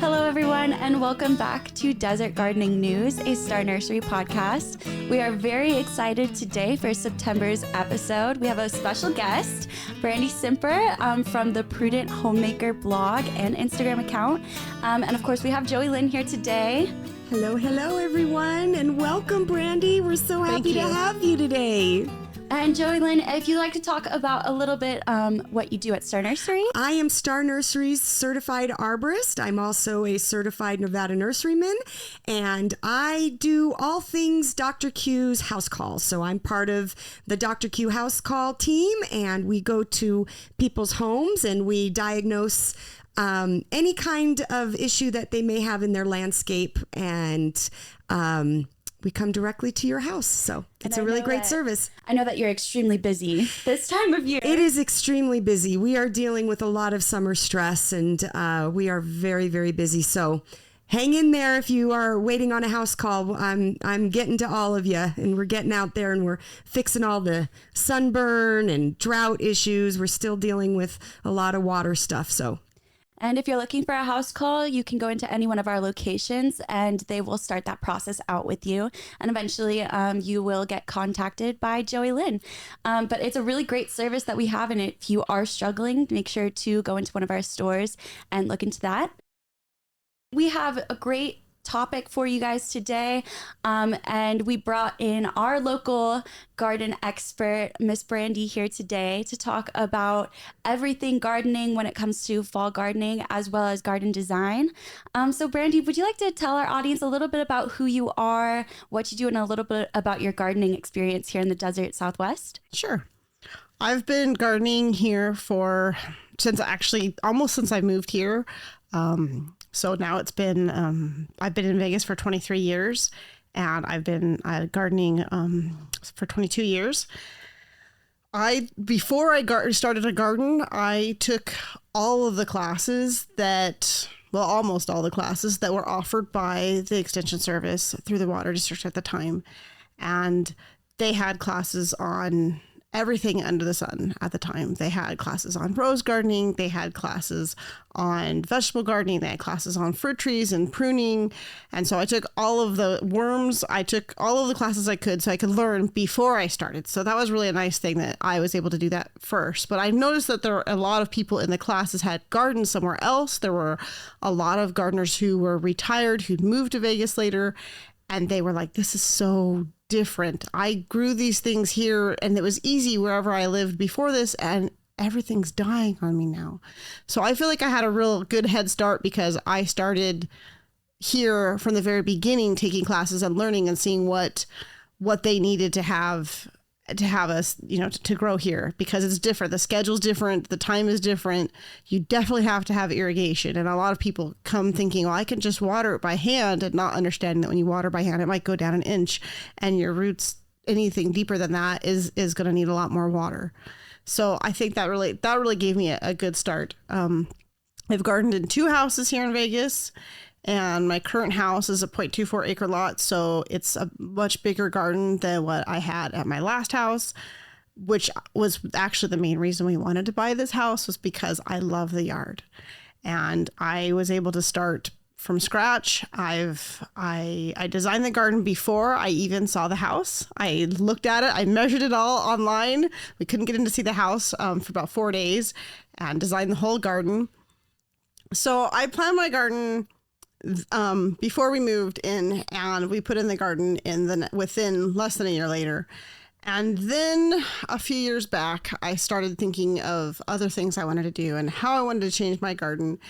Hello, everyone, and welcome back to Desert Gardening News, a Star Nursery podcast. We are very excited today for September's episode. We have a special guest, Brandy Simper, from the Prudent Homemaker blog and Instagram account. And of course, we have Joey Lynn here today. Hello, everyone, and welcome, Brandy. We're so happy to have you today. And Joey Lynn, if you'd like to talk about a little bit what you do at Star Nursery. I am Star Nursery's certified arborist. I'm also a certified Nevada nurseryman, and I do all things Dr. Q's house calls. So I'm part of the Dr. Q house call team, and we go to people's homes and we diagnose any kind of issue that they may have in their landscape, and we come directly to your house. So it's a really great service. I know that you're extremely busy this time of year. It is extremely busy. We are dealing with a lot of summer stress, and we are very, very busy. So hang in there if you are waiting on a house call. I'm getting to all of you, and we're getting out there and we're fixing all the sunburn and drought issues. We're still dealing with a lot of water stuff. And if you're looking for a house call, you can go into any one of our locations and they will start that process out with you. And eventually you will get contacted by Joey Lynn. But it's a really great service that we have. And if you are struggling, make sure to go into one of our stores and look into that. We have a great topic for you guys today, and we brought in our local garden expert, Miss Brandy, here today to talk about everything gardening when it comes to fall gardening as well as garden design. So Brandy, would you like to tell our audience a little bit about who you are, what you do, and a little bit about your gardening experience here in the desert Southwest? Sure. I've been gardening here since I moved here. So now it's been, I've been in Vegas for 23 years, and I've been gardening for 22 years. Before I started a garden, I took all of the classes almost all the classes that were offered by the Extension Service through the Water District at the time. And they had classes on everything under the sun at the time. They had classes on rose gardening. They had classes on vegetable gardening. They had classes on fruit trees and pruning. And so I took all of the worms. I took all of the classes I could so I could learn before I started. So that was really a nice thing that I was able to do that first. But I noticed that there were a lot of people in the classes had gardens somewhere else. There were a lot of gardeners who were retired, who'd moved to Vegas later. And they were like, this is so different. I grew these things here and it was easy wherever I lived before this, and everything's dying on me now. So I feel like I had a real good head start because I started here from the very beginning, taking classes and learning and seeing what they needed to have us, to grow here, because it's different. The schedule's different. The time is different. You definitely have to have irrigation. And a lot of people come thinking, well, I can just water it by hand, and not understanding that when you water by hand, it might go down an inch, and your roots, anything deeper than that is going to need a lot more water. So I think that really gave me a good start. I've gardened in 2 houses here in Vegas, and my current house is a 0.24 acre lot. So it's a much bigger garden than what I had at my last house, which was actually the main reason we wanted to buy this house, was because I love the yard. And I was able to start from scratch. I designed the garden before I even saw the house. I looked at it. I measured it all online. We couldn't get in to see the house for about 4 days, and designed the whole garden. So I planned my garden before we moved in, and we put in the garden within less than a year later. And then a few years back, I started thinking of other things I wanted to do and how I wanted to change my garden.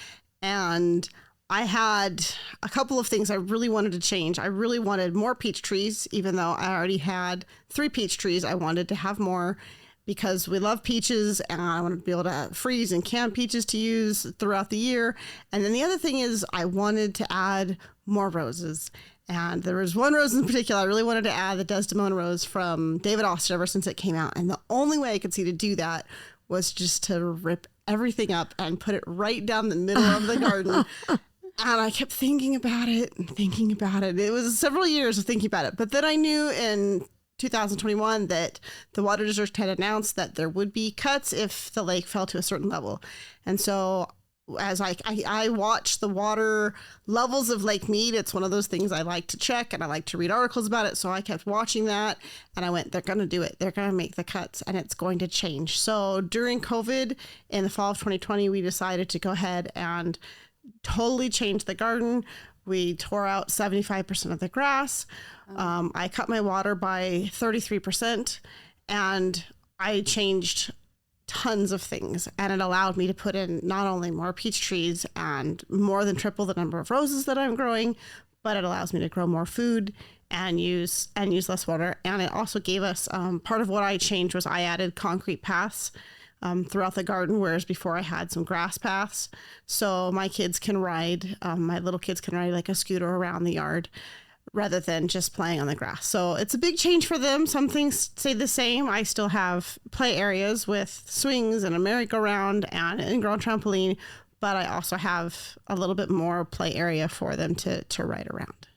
And I had a couple of things I really wanted to change. I really wanted more peach trees, even though I already had 3 peach trees. I wanted to have more, because we love peaches, and I wanted to be able to freeze and can peaches to use throughout the year. And then the other thing is I wanted to add more roses. And there was one rose in particular I really wanted to add, the Desdemona rose from David Austin, ever since it came out. And the only way I could see to do that was just to rip everything up and put it right down the middle of the garden. And I kept thinking about it and thinking about it. It was several years of thinking about it. But then I knew in 2021 that the Water District had announced that there would be cuts if the lake fell to a certain level. And so as I watch the water levels of Lake Mead. It's one of those things I like to check, and I like to read articles about it. So I kept watching that, and I went, they're going to do it. They're going to make the cuts, and it's going to change. So during COVID in the fall of 2020, we decided to go ahead and totally change the garden. We tore out 75% of the grass. I cut my water by 33%, and I changed tons of things, and it allowed me to put in not only more peach trees and more than triple the number of roses that I'm growing, but it allows me to grow more food and use less water. And it also gave us part of what I changed was I added concrete paths throughout the garden, whereas before I had some grass paths, so my kids can ride, my little kids can ride like a scooter around the yard rather than just playing on the grass. So it's a big change for them. Some things stay the same. I still have play areas with swings and a merry-go-round and an ingrown trampoline, but I also have a little bit more play area for them to ride around.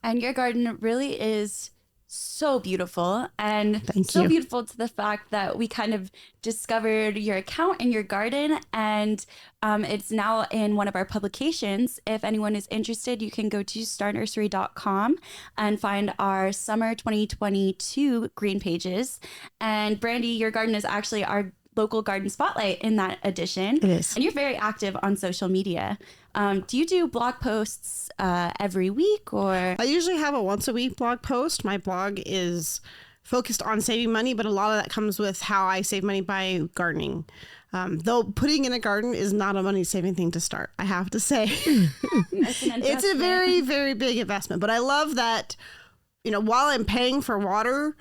And your garden really is so beautiful, and Thank so you. beautiful to the fact that we kind of discovered your account in your garden, and it's now in one of our publications. If anyone is interested, you can go to starnursery.com and find our summer 2022 green pages. And Brandy, your garden is actually our local garden spotlight in that edition. It is. And you're very active on social media. Do you do blog posts every week, or? I usually have a once a week blog post. My blog is focused on saving money, but a lot of that comes with how I save money by gardening. Though putting in a garden is not a money saving thing to start, I have to say. It's a very, very big investment. But I love that, while I'm paying for water,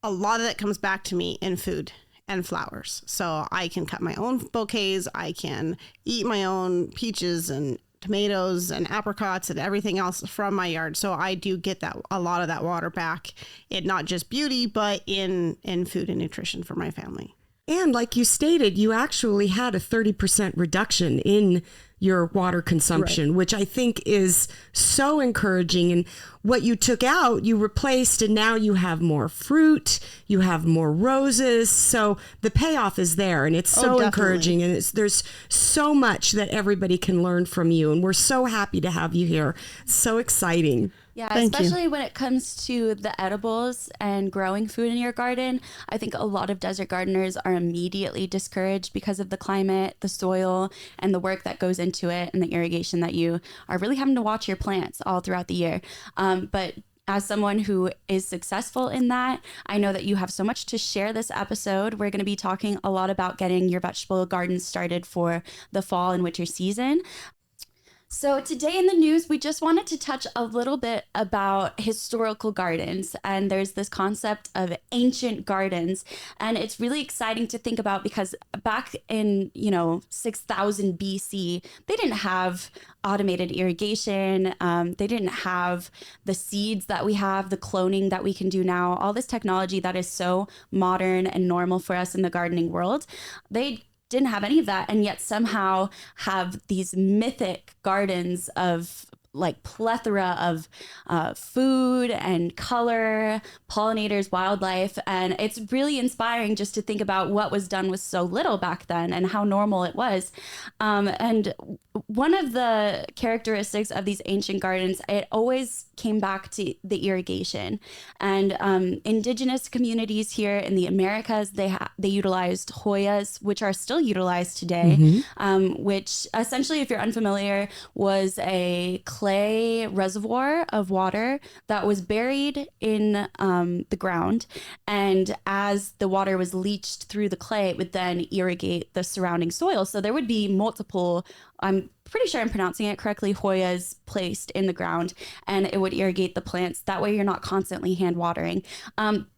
a lot of that comes back to me in food and flowers. So I can cut my own bouquets. I can eat my own peaches and tomatoes and apricots and everything else from my yard. So I do get a lot of that water back in not just beauty, but in food and nutrition for my family. And like you stated, you actually had a 30% reduction in your water consumption, which I think is so encouraging. And what you took out, you replaced, and now you have more fruit, you have more roses. So the payoff is there, and it's so encouraging. And there's so much that everybody can learn from you. And we're so happy to have you here. It's so exciting. Yeah, especially when it comes to the edibles and growing food in your garden. I think a lot of desert gardeners are immediately discouraged because of the climate, the soil, and the work that goes into it, and the irrigation that you are really having to watch your plants all throughout the year. But as someone who is successful in that, I know that you have so much to share this episode. We're going to be talking a lot about getting your vegetable garden started for the fall and winter season. So today in the news, we just wanted to touch a little bit about historical gardens. And there's this concept of ancient gardens. And it's really exciting to think about because back in, 6000 BC, they didn't have automated irrigation. They didn't have the seeds that we have, the cloning that we can do now, all this technology that is so modern and normal for us in the gardening world. They didn't have any of that, and yet somehow have these mythic gardens of like plethora of food and color, pollinators, wildlife. And it's really inspiring just to think about what was done with so little back then and how normal it was. And one of the characteristics of these ancient gardens, it always came back to the irrigation. And indigenous communities here in the Americas, they utilized Hoyas, which are still utilized today, which essentially, if you're unfamiliar, was a clay reservoir of water that was buried in the ground. And as the water was leached through the clay, it would then irrigate the surrounding soil. So there would be multiple, I'm pretty sure I'm pronouncing it correctly, Hoyas placed in the ground, and it would irrigate the plants. That way you're not constantly hand watering.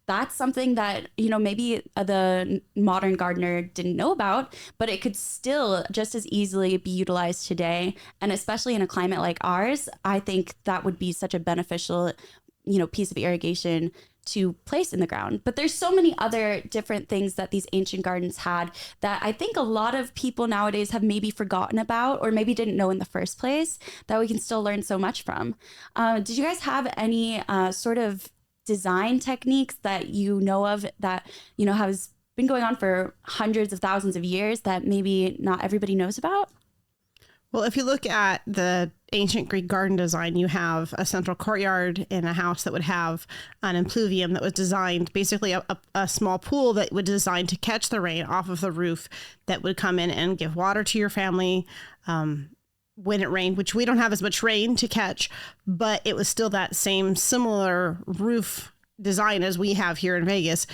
That's something that, maybe the modern gardener didn't know about, but it could still just as easily be utilized today. And especially in a climate like ours, I think that would be such a beneficial, piece of irrigation to place in the ground. But there's so many other different things that these ancient gardens had that I think a lot of people nowadays have maybe forgotten about, or maybe didn't know in the first place, that we can still learn so much from. Did you guys have any sort of design techniques that you know of that, has been going on for hundreds of thousands of years that maybe not everybody knows about? Well, if you look at the ancient Greek garden design, you have a central courtyard in a house that would have an impluvium that was designed, basically a small pool that would design to catch the rain off of the roof that would come in and give water to your family when it rained, which we don't have as much rain to catch, but it was still that same similar roof design as we have here in Vegas.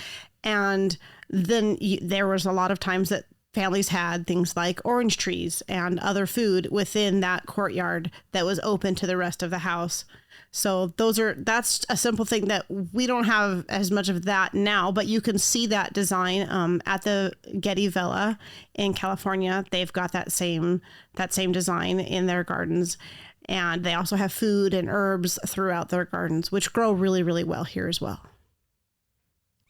And then there was a lot of times that families had things like orange trees and other food within that courtyard that was open to the rest of the house. So that's a simple thing that we don't have as much of that now, but you can see that design at the Getty Villa in California. They've got that same design in their gardens. And they also have food and herbs throughout their gardens, which grow really, really well here as well.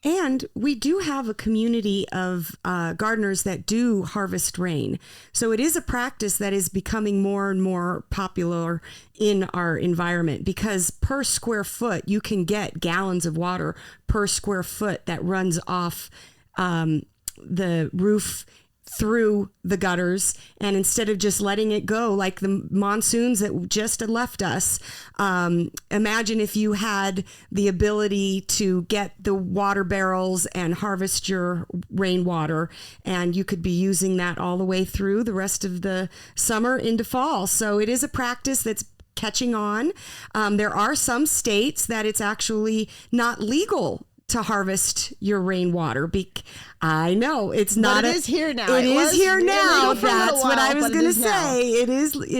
And we do have a community of gardeners that do harvest rain. So it is a practice that is becoming more and more popular in our environment, because per square foot, you can get gallons of water per square foot that runs off the roof through the gutters. And instead of just letting it go like the monsoons that just left us, imagine if you had the ability to get the water barrels and harvest your rainwater, and you could be using that all the way through the rest of the summer into fall. So it is a practice that's catching on. There are some states that it's actually not legal to harvest your rainwater. I know it's not. But it is here now. It is here now. That's what I was going to say. Now. It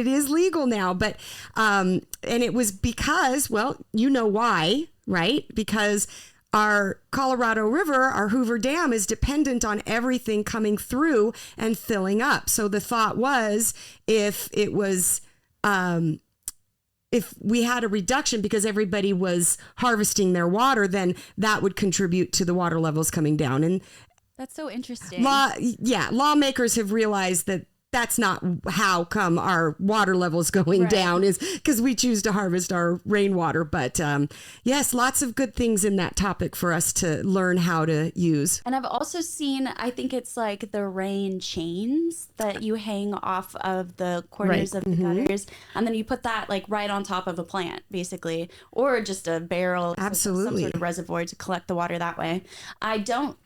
is legal now. But and it was because, well, you know why, right? Because our Colorado River, our Hoover Dam, is dependent on everything coming through and filling up. So the thought was, if it was if we had a reduction because everybody was harvesting their water, then that would contribute to the water levels coming down. And that's so interesting. Lawmakers have realized that that's not how come our water levels going down, is because we choose to harvest our rainwater. But yes, lots of good things in that topic for us to learn how to use. And I've also seen, I think it's like the rain chains that you hang off of the corners of the gutters, and then you put that like right on top of a plant, basically, or just a barrel, absolutely, some sort of reservoir to collect the water that way. I don't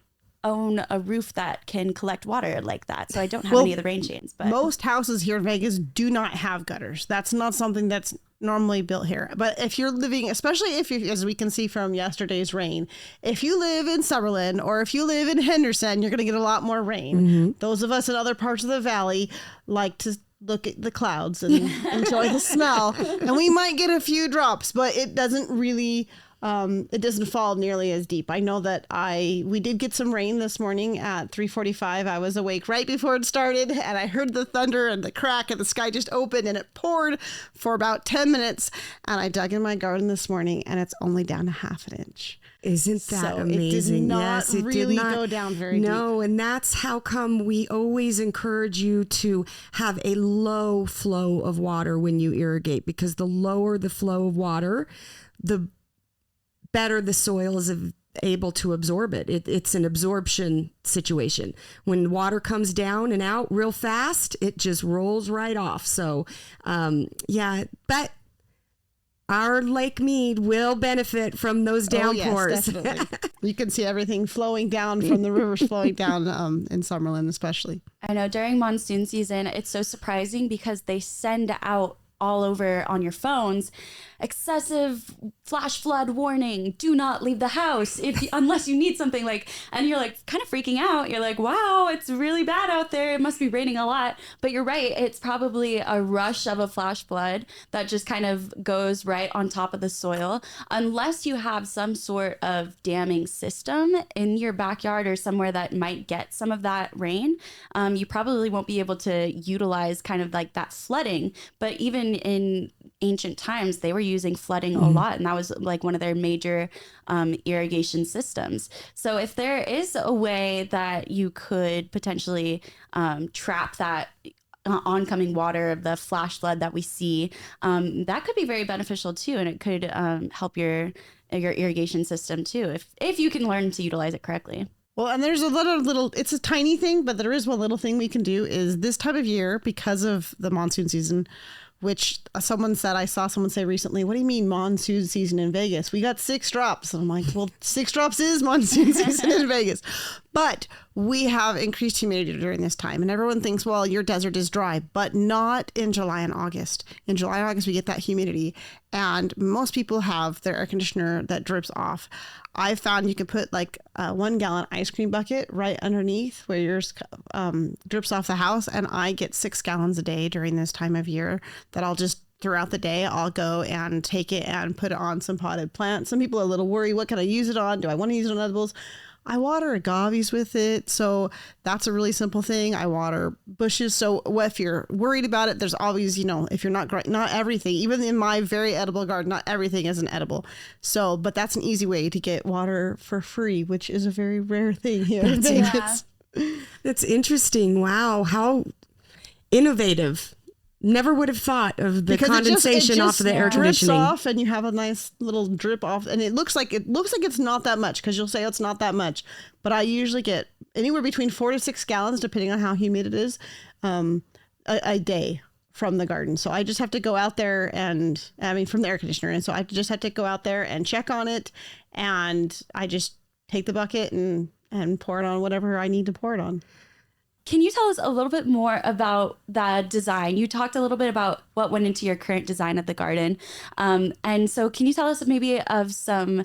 own a roof that can collect water like that, so I don't have any of the rain chains. But most houses here in Vegas do not have gutters. That's not something that's normally built here. But if you're living, especially if you, as we can see from yesterday's rain, if you live in Summerlin or if you live in Henderson, you're going to get a lot more rain. Those of us in other parts of the valley like to look at the clouds and enjoy the smell, and we might get a few drops, but it doesn't really it doesn't fall nearly as deep. I know that we did get some rain this morning at 3:45. I was awake right before it started, and I heard the thunder and the crack, and the sky just opened, and it poured for about 10 minutes. And I dug in my garden this morning, and it's only down a half an inch. Isn't that amazing? It did not it really did not go down very deep. No, and that's how come we always encourage you to have a low flow of water when you irrigate, because the lower the flow of water, the better the soil is able to absorb it. It's an absorption situation. When water comes down and out real fast, it just rolls right off. So, but our Lake Mead will benefit from those downpours. Oh, yes, definitely. You can see everything flowing down from the rivers flowing down in Summerlin, especially. I know during monsoon season, it's so surprising because they send out all over on your phones, excessive flash flood warning, do not leave the house unless you need something, like, and you're like kind of freaking out. You're like, wow, it's really bad out there. It must be raining a lot. But you're right. It's probably a rush of a flash flood that just kind of goes right on top of the soil. Unless you have some sort of damming system in your backyard or somewhere that might get some of that rain, you probably won't be able to utilize kind of like that flooding. But even in ancient times, they were using flooding a lot, and that was like one of their major irrigation systems. So if there is a way that you could potentially trap that oncoming water of the flash flood that we see, that could be very beneficial too, and it could help your irrigation system too, if you can learn to utilize it correctly. Well, and there's a lot of little, it's a tiny thing, but there is one little thing we can do is this time of year, because of the monsoon season, which someone said, I saw someone say recently, what do you mean monsoon season in Vegas? We got 6 drops. And I'm like, well, 6 drops is monsoon season in Vegas. But we have increased humidity during this time. And everyone thinks, well, your desert is dry, but not in July and August. In July and August, we get that humidity. And most people have their air conditioner that drips off. I found you can put like a 1 gallon ice cream bucket right underneath where yours drips off the house. And I get 6 gallons a day during this time of year that I'll just throughout the day, I'll go and take it and put it on some potted plants. Some people are a little worried. What can I use it on? Do I want to use it on edibles? I water agaves with it. So that's a really simple thing. I water bushes. So if you're worried about it, there's always, if you're not everything, even in my very edible garden, not everything is an edible. So, but that's an easy way to get water for free, which is a very rare thing here in Vegas. That's interesting. Wow. How innovative. Never would have thought of the condensation off of the air conditioning. Off, and you have a nice little drip off, and it looks like it's not that much because you'll say it's not that much, but I usually get anywhere between 4 to 6 gallons, depending on how humid it is, a day from the garden. So I just have to go out there from the air conditioner, and so I just have to go out there and check on it, and I just take the bucket and pour it on whatever I need to pour it on. Can you tell us a little bit more about the design? You talked a little bit about what went into your current design of the garden. And so can you tell us maybe of some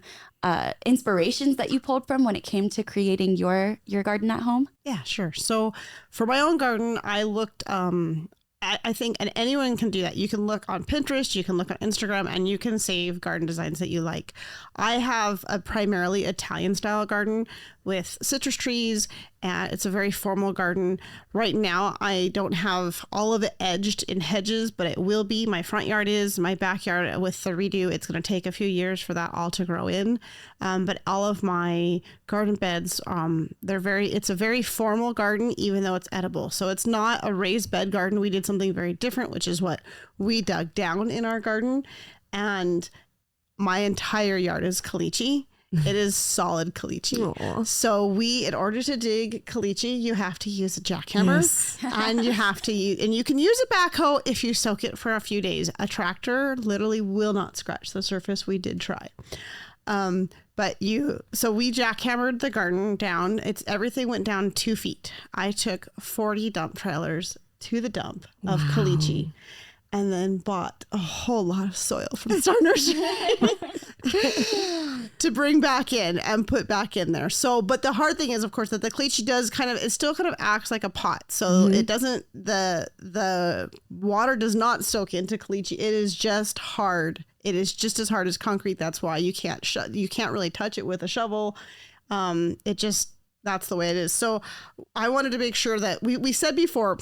inspirations that you pulled from when it came to creating your garden at home? Yeah, sure. So for my own garden, I looked, I think, and anyone can do that. You can look on Pinterest, you can look on Instagram, and you can save garden designs that you like. I have a primarily Italian style garden with citrus trees, and it's a very formal garden. Right now, I don't have all of it edged in hedges, but it will be. My front yard is. My backyard with the redo, it's going to take a few years for that all to grow in. But all of my garden beds, it's a very formal garden, even though it's edible. So it's not a raised bed garden. We did something very different, which is what we dug down in our garden. And my entire yard is caliche. It is solid caliche. Aww. So in order to dig caliche, you have to use a jackhammer. Yes. And you can use a backhoe if you soak it for a few days. A tractor literally will not scratch the surface. We did try. So we jackhammered the garden down. Everything went down 2 feet. I took 40 dump trailers to the dump of caliche, and then bought a whole lot of soil from the Star Nursery to bring back in and put back in there. So, but the hard thing is, of course, that the caliche it still kind of acts like a pot. So it doesn't, the water does not soak into caliche. It is just hard. It is just as hard as concrete. That's why you can't really touch it with a shovel. That's the way it is. So I wanted to make sure that we said before,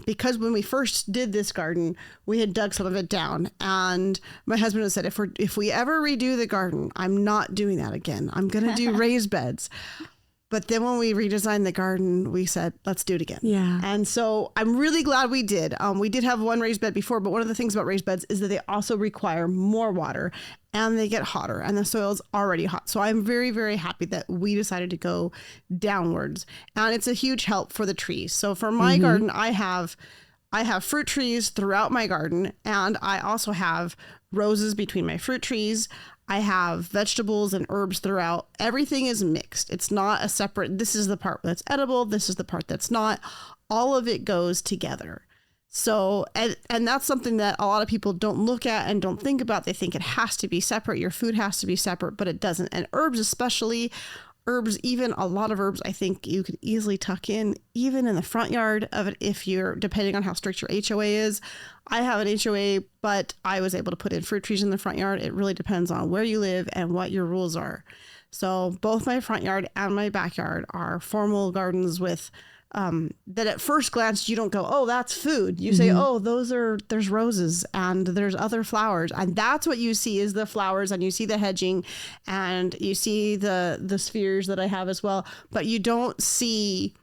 because when we first did this garden, we had dug some of it down, and my husband had said, if we ever redo the garden, I'm not doing that again. I'm going to do raised beds. But then when we redesigned the garden, we said, let's do it again. Yeah. And so I'm really glad we did. We did have one raised bed before, but one of the things about raised beds is that they also require more water, and they get hotter, and the soil is already hot. So I'm very, very happy that we decided to go downwards, and it's a huge help for the trees. So for my garden, I have fruit trees throughout my garden, and I also have roses between my fruit trees. I have vegetables and herbs throughout. Everything is mixed. It's not a separate, this is the part that's edible, this is the part that's not. All of it goes together. So, and that's something that a lot of people don't look at and don't think about. They think it has to be separate. Your food has to be separate, but it doesn't. And herbs, especially even a lot of herbs, I think you could easily tuck in, even in the front yard of it, depending on how strict your HOA is. I have an HOA, but I was able to put in fruit trees in the front yard. It really depends on where you live and what your rules are. So both my front yard and my backyard are formal gardens with that at first glance you don't go, oh, that's food. You say, oh, there's roses and there's other flowers, and that's what you see is the flowers, and you see the hedging, and you see the spheres that I have as well, but you don't see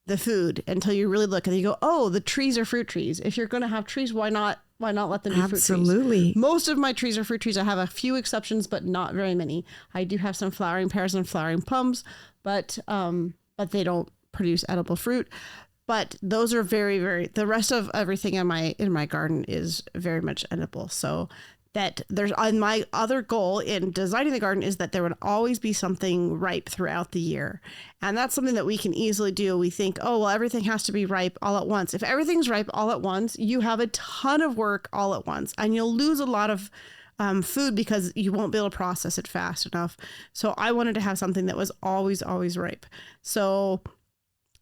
the food until you really look, and you go, oh, the trees are fruit trees. If you're going to have trees, why not let them be fruit trees? Absolutely. Most of my trees are fruit trees. I have a few exceptions, but not very many. I do have some flowering pears and flowering plums, but but they don't produce edible fruit. But those are very, very, the rest of everything in my garden is very much edible. So that there's, on my other goal in designing the garden is that there would always be something ripe throughout the year. And that's something that we can easily do. We think, oh, well, everything has to be ripe all at once. If everything's ripe all at once, you have a ton of work all at once, and you'll lose a lot of food because you won't be able to process it fast enough. So I wanted to have something that was always, always ripe. So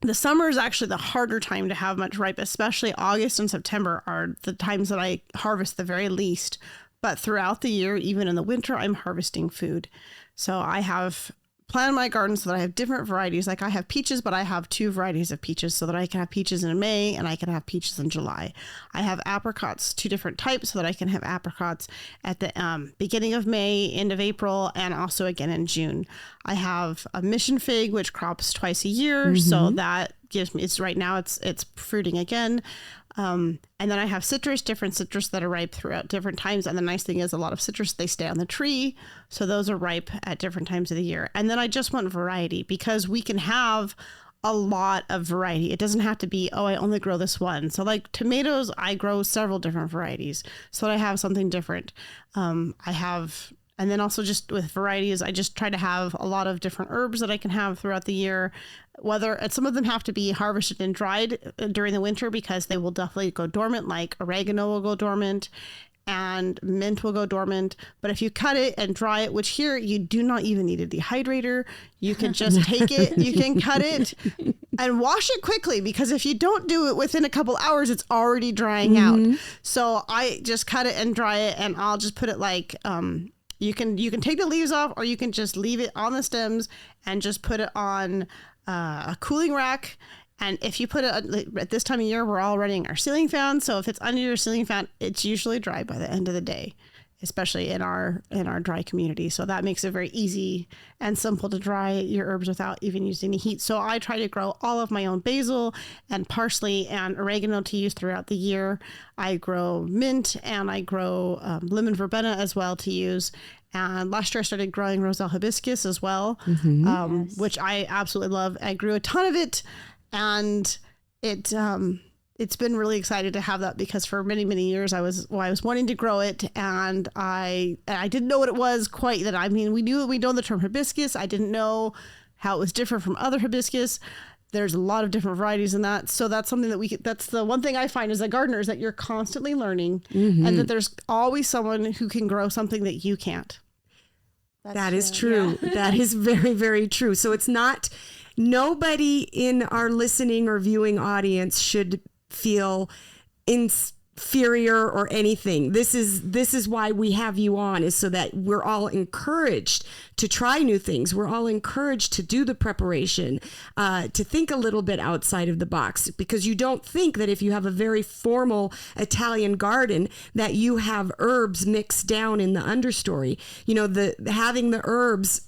the summer is actually the harder time to have much ripe, especially August and September are the times that I harvest the very least. But throughout the year, even in the winter, I'm harvesting food. So I have planned my garden so that I have different varieties. Like I have peaches, but I have 2 varieties of peaches so that I can have peaches in May and I can have peaches in July. I have apricots, 2 different types so that I can have apricots at the beginning of May, end of April, and also again in June. I have a mission fig, which crops twice a year. So that gives me, right now it's fruiting again. And then I have different citrus that are ripe throughout different times. And the nice thing is a lot of citrus, they stay on the tree. So those are ripe at different times of the year. And then I just want variety because we can have a lot of variety. It doesn't have to be, oh, I only grow this one. So like tomatoes, I grow several different varieties so that I have something different. And then also just with varieties, I just try to have a lot of different herbs that I can have throughout the year. Some of them have to be harvested and dried during the winter because they will definitely go dormant, like oregano will go dormant and mint will go dormant. But if you cut it and dry it, which here you do not even need a dehydrator, you can just take it, you can cut it and wash it quickly because if you don't do it within a couple hours, it's already drying out. So I just cut it and dry it and I'll just put it like, you can take the leaves off or you can just leave it on the stems and just put it on a cooling rack. And if you put it at this time of year, we're all running our ceiling fan. So if it's under your ceiling fan, it's usually dry by the end of the day, especially in our dry community. So that makes it very easy and simple to dry your herbs without even using any heat. So I try to grow all of my own basil and parsley and oregano to use throughout the year. I grow mint and I grow lemon verbena as well to use. And last year I started growing Roselle hibiscus as well, which I absolutely love. I grew a ton of it and it's been really excited to have that because for many, many years I was wanting to grow it and I didn't know what it was quite that. I mean, we know the term hibiscus. I didn't know how it was different from other hibiscus. There's a lot of different varieties in that. So that's something that's the one thing I find as a gardener is that you're constantly learning and that there's always someone who can grow something that you can't. That is true. Yeah. That is very, very true. So it's not, nobody in our listening or viewing audience should feel inferior or anything. This is why we have you on, is so that we're all encouraged to try new things. We're all encouraged to do the preparation, to think a little bit outside of the box, because you don't think that if you have a very formal Italian garden that you have herbs mixed down in the understory. You know, having the herbs,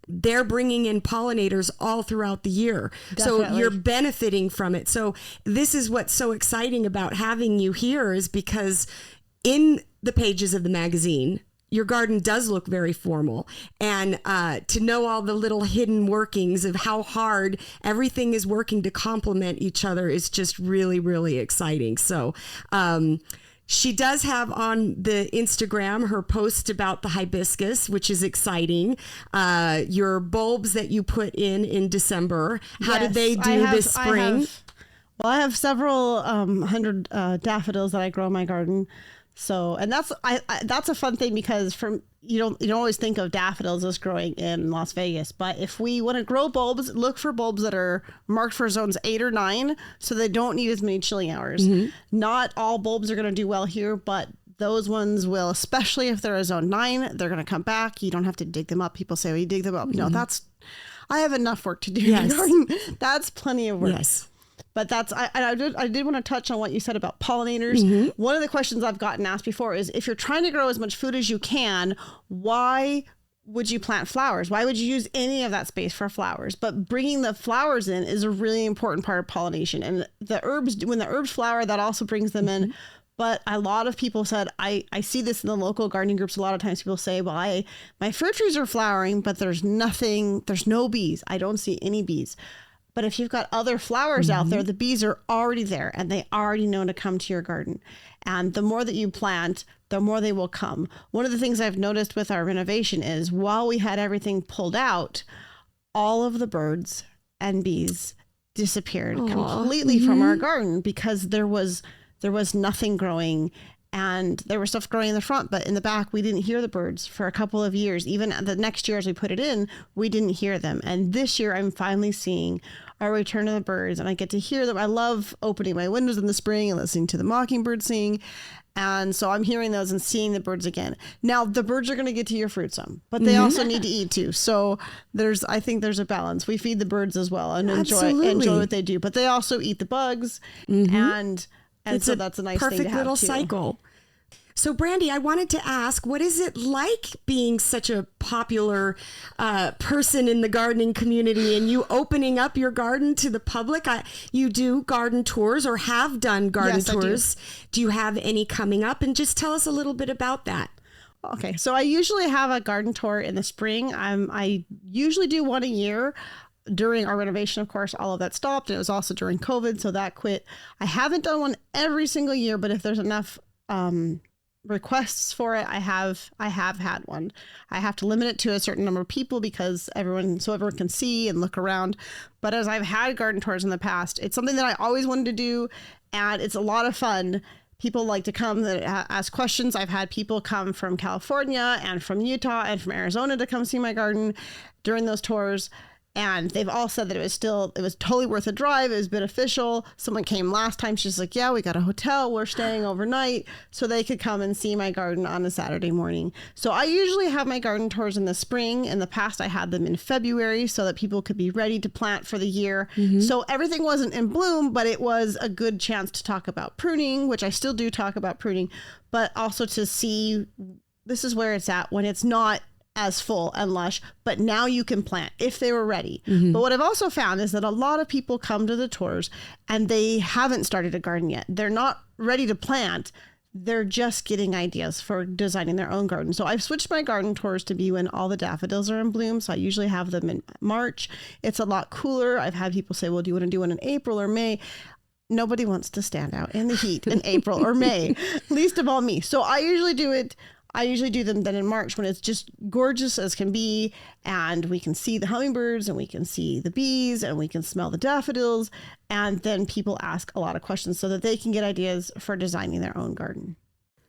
they're bringing in pollinators all throughout the year. Definitely. So you're benefiting from it. So this is what's so exciting about having you here, is because in the pages of the magazine, your garden does look very formal, and to know all the little hidden workings of how hard everything is working to complement each other is just really, really exciting. So, she does have on the Instagram her post about the hibiscus, which is exciting. Your bulbs that you put in December. How did they do this spring? I have several hundred daffodils that I grow in my garden. So, and that's a fun thing because you don't always think of daffodils as growing in Las Vegas, but if we want to grow bulbs, look for bulbs that are marked for zones 8 or 9, so they don't need as many chilling hours. Not all bulbs are going to do well here, but those ones will, especially if they're a zone 9, they're going to come back. You don't have to dig them up. People say, well, you dig them up. No, I have enough work to do in the garden. That's plenty of work. Yes. But I did want to touch on what you said about pollinators. One of the questions I've gotten asked before is, if you're trying to grow as much food as you can, why would you plant flowers? Why would you use any of that space for flowers? But bringing the flowers in is a really important part of pollination. And when the herbs flower, that also brings them in. But a lot of people said, I see this in the local gardening groups. A lot of times people say, well, my fruit trees are flowering, but there's no bees. I don't see any bees. But if you've got other flowers out there, the bees are already there and they already know to come to your garden. And the more that you plant, the more they will come. One of the things I've noticed with our renovation is while we had everything pulled out, all of the birds and bees disappeared completely from our garden because there was nothing growing, and there was stuff growing in the front, but in the back, we didn't hear the birds for a couple of years. Even the next year as we put it in, we didn't hear them. And this year I'm finally seeing a return of the birds and I get to hear them. I love opening my windows in the spring and listening to the mockingbird sing. And so I'm hearing those and seeing the birds again. Now the birds are going to get to your fruit some, but they also need to eat too. So I think there's a balance. We feed the birds as well and enjoy what they do, but they also eat the bugs and so that's a nice thing to have, perfect little cycle. So, Brandy, I wanted to ask, what is it like being such a popular person in the gardening community and you opening up your garden to the public? You do garden tours or have done garden tours. Do you have any coming up? And just tell us a little bit about that. Okay, so I usually have a garden tour in the spring. I usually do one a year. During our renovation, of course, all of that stopped. And it was also during COVID, so that quit. I haven't done one every single year, but if there's enough requests for it, I have had one. I have to limit it to a certain number of people because everyone can see and look around. But as I've had garden tours in the past, it's something that I always wanted to do, and it's a lot of fun. People like to come that ask questions. I've had people come from California and from Utah and from Arizona to come see my garden during those tours. And they've all said that it was totally worth a drive. It was beneficial. Someone came last time. She's like, yeah, we got a hotel. We're staying overnight so they could come and see my garden on a Saturday morning. So I usually have my garden tours in the spring. In the past, I had them in February so that people could be ready to plant for the year. So everything wasn't in bloom, but it was a good chance to talk about pruning, which I still do talk about pruning, but also to see this is where it's at when it's not as full and lush, but now you can plant if they were ready. But what I've also found is that a lot of people come to the tours and they haven't started a garden yet. They're not ready to plant. They're just getting ideas for designing their own garden. So I've switched my garden tours to be when all the daffodils are in bloom. So I usually have them in March. It's a lot cooler. I've had people say, well, do you want to do one in April or May? Nobody wants to stand out in the heat in April or May, least of all me. So I usually do them then in March when it's just gorgeous as can be, and we can see the hummingbirds and we can see the bees and we can smell the daffodils, and then people ask a lot of questions so that they can get ideas for designing their own garden.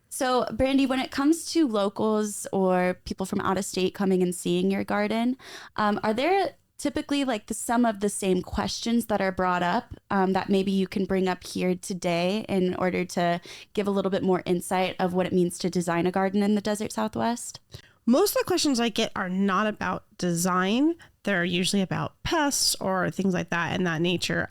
So, Brandy, when it comes to locals or people from out of state coming and seeing your garden, are there typically like some of the same questions that are brought up that maybe you can bring up here today in order to give a little bit more insight of what it means to design a garden in the desert Southwest? Most of the questions I get are not about design. They're usually about pests or things like that in that nature.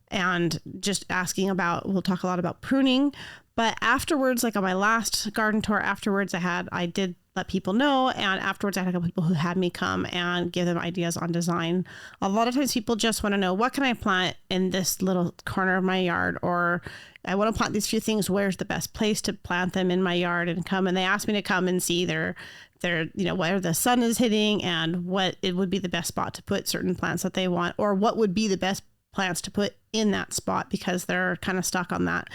And just asking about, we'll talk a lot about pruning, but afterwards, like on my last garden tour afterwards I did let people know. And afterwards I had a couple people who had me come and give them ideas on design. A lot of times people just want to know, what can I plant in this little corner of my yard? Or I want to plant these few things. Where's the best place to plant them in my yard? And they asked me to come and see their where the sun is hitting and what it would be the best spot to put certain plants that they want, or what would be the best plants to put in that spot because they're kind of stuck on that.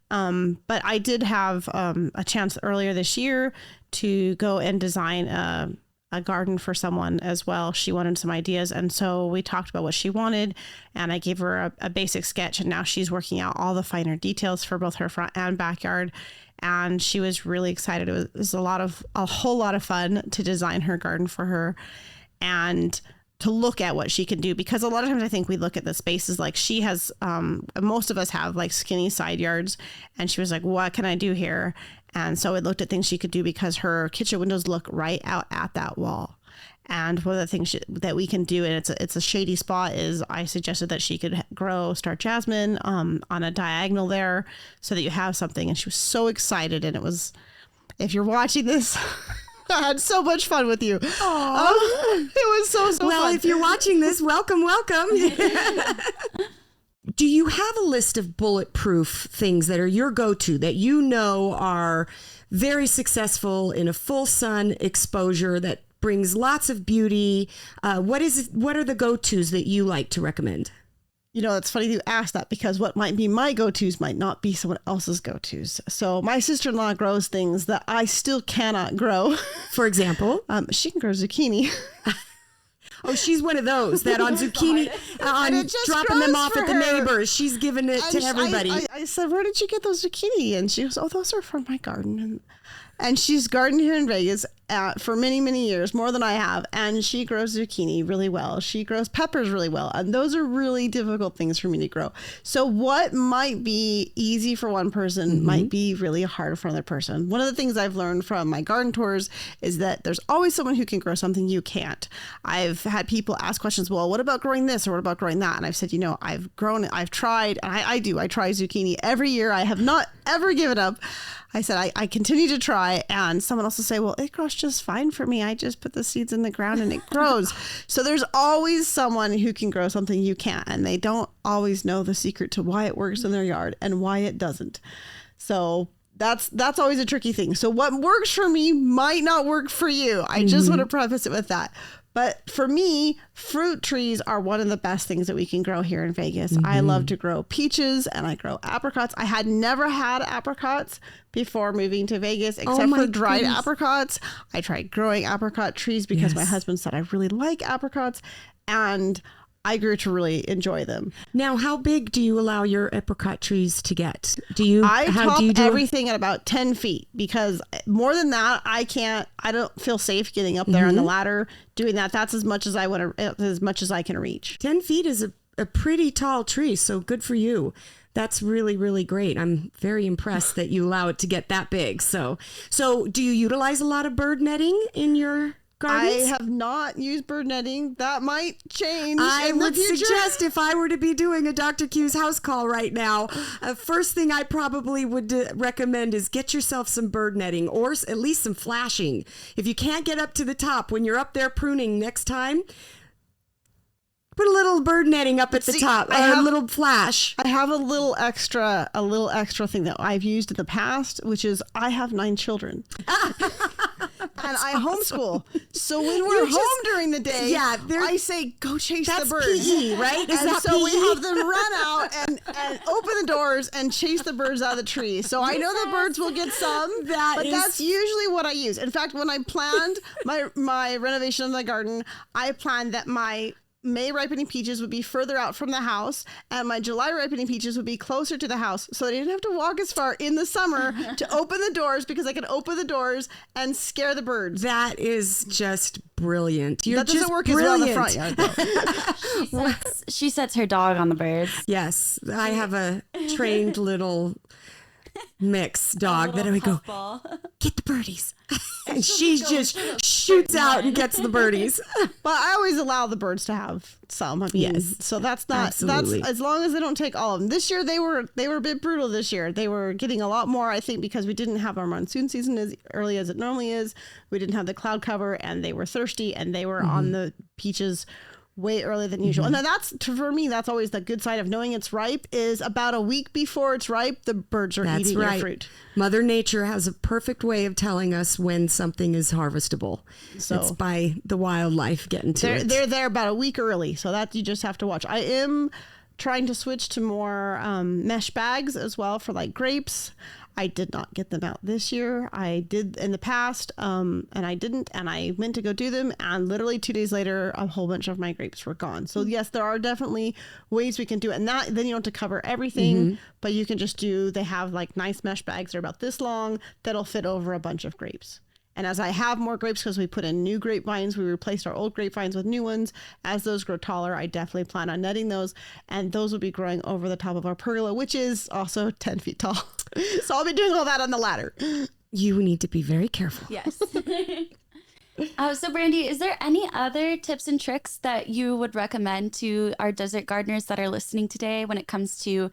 But I did have a chance earlier this year to go and design a garden for someone as well. She wanted some ideas. And so we talked about what she wanted and I gave her a basic sketch, and now she's working out all the finer details for both her front and backyard. And she was really excited. It was a whole lot of fun to design her garden for her and to look at what she can do, because a lot of times I think we look at the spaces like she has, most of us have like skinny side yards, and she was like, what can I do here? And so we looked at things she could do because her kitchen windows look right out at that wall. And one of the things that we can do, and it's a shady spot, is I suggested that she could grow star jasmine on a diagonal there so that you have something. And she was so excited. And it was, if you're watching this, I had so much fun with you. It was so well, fun. If you're watching this, welcome. Do you have a list of bulletproof things that are your go-to that you know are very successful in a full sun exposure that brings lots of beauty? What are the go-tos that you like to recommend? You know, it's funny you ask that because what might be my go-tos might not be someone else's go-tos. So my sister-in-law grows things that I still cannot grow. For example? She can grow zucchini. Oh, she's one of those that on zucchini, on dropping them off at the neighbors. She's giving it to everybody. I said, where did you get those zucchini? And she goes, oh, those are from my garden. And she's gardened here in Vegas for many, many years, more than I have. And she grows zucchini really well. She grows peppers really well. And those are really difficult things for me to grow. So what might be easy for one person might be really hard for another person. One of the things I've learned from my garden tours is that there's always someone who can grow something you can't. I've had people ask questions, well, what about growing this or what about growing that? And I've said, you know, I've grown it. I've tried. And I try zucchini every year. I have not ever given up. I said, I continue to try, and someone else will say, well, it grows just fine for me. I just put the seeds in the ground and it grows. So there's always someone who can grow something you can't, and they don't always know the secret to why it works in their yard and why it doesn't. So that's always a tricky thing. So what works for me might not work for you. I just want to preface it with that. But for me, fruit trees are one of the best things that we can grow here in Vegas. I love to grow peaches and I grow apricots. I had never had apricots before moving to Vegas, except for dried apricots. I tried growing apricot trees because my husband said I really like apricots, and I grew to really enjoy them. Now, how big do you allow your apricot trees to get? I top everything at about 10 feet because more than that, I don't feel safe getting up there on the ladder doing that. That's as much as I can reach. 10 feet is a pretty tall tree. So good for you. That's really, really great. I'm very impressed that you allow it to get that big. So do you utilize a lot of bird netting in your gardens? I have not used bird netting. That might change. I would suggest if I were to be doing a Dr. Q's house call right now, first thing I probably would recommend is get yourself some bird netting or at least some flashing. If you can't get up to the top when you're up there pruning next time, put a little bird netting up at the top. A little flash. I have a little extra thing that I've used in the past, which is I have 9 children. And I homeschool. So when we're home during the day, I say, go chase the birds. That's PE, right? We have them run out and open the doors and chase the birds out of the tree. So I know the birds will get some, but that's usually what I use. In fact, when I planned my renovation of the garden, I planned that my May ripening peaches would be further out from the house, and my July ripening peaches would be closer to the house, so I didn't have to walk as far in the summer to open the doors, because I could open the doors and scare the birds. That is just brilliant. That doesn't work as well in the front yard, though. She sets her dog on the birds. Yes, I have a trained little mix dog that I would go, get the birdies. And she just shoots out and gets the birdies. But I always allow the birds to have some. I mean, so that's not, absolutely. That's as long as they don't take all of them. This year they were a bit brutal this year. They were getting a lot more, I think, because we didn't have our monsoon season as early as it normally is. We didn't have the cloud cover, and they were thirsty, and they were on the peaches way earlier than usual. And that's, for me, that's always the good side of knowing it's ripe, is about a week before it's ripe, the birds are eating your fruit. Mother Nature has a perfect way of telling us when something is harvestable. So it's by the wildlife getting to it. They're there about a week early, so that you just have to watch. I am trying to switch to more mesh bags as well for like grapes. I did not get them out this year. I did in the past, and I didn't, and I meant to go do them, and literally 2 days later, a whole bunch of my grapes were gone. So yes, there are definitely ways we can do it, and that then you don't have to cover everything, but you can just they have like nice mesh bags, they're about this long, that'll fit over a bunch of grapes. And as I have more grapes, because we put in new grapevines, we replaced our old grapevines with new ones. As those grow taller, I definitely plan on netting those. And those will be growing over the top of our pergola, which is also 10 feet tall. So I'll be doing all that on the ladder. You need to be very careful. Yes. So Brandy, is there any other tips and tricks that you would recommend to our desert gardeners that are listening today when it comes to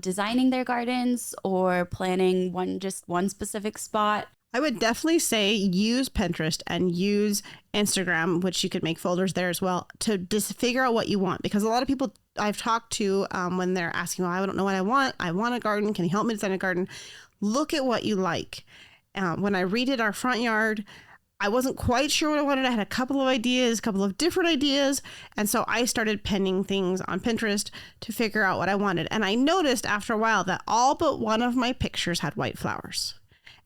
designing their gardens or planning one specific spot? I would definitely say use Pinterest and use Instagram, which you could make folders there as well, to just figure out what you want. Because a lot of people I've talked to when they're asking, well, I don't know what I want a garden. Can you help me design a garden? Look at what you like. When I redid our front yard, I wasn't quite sure what I wanted. I had a couple of different ideas. And so I started penning things on Pinterest to figure out what I wanted. And I noticed after a while that all but one of my pictures had white flowers.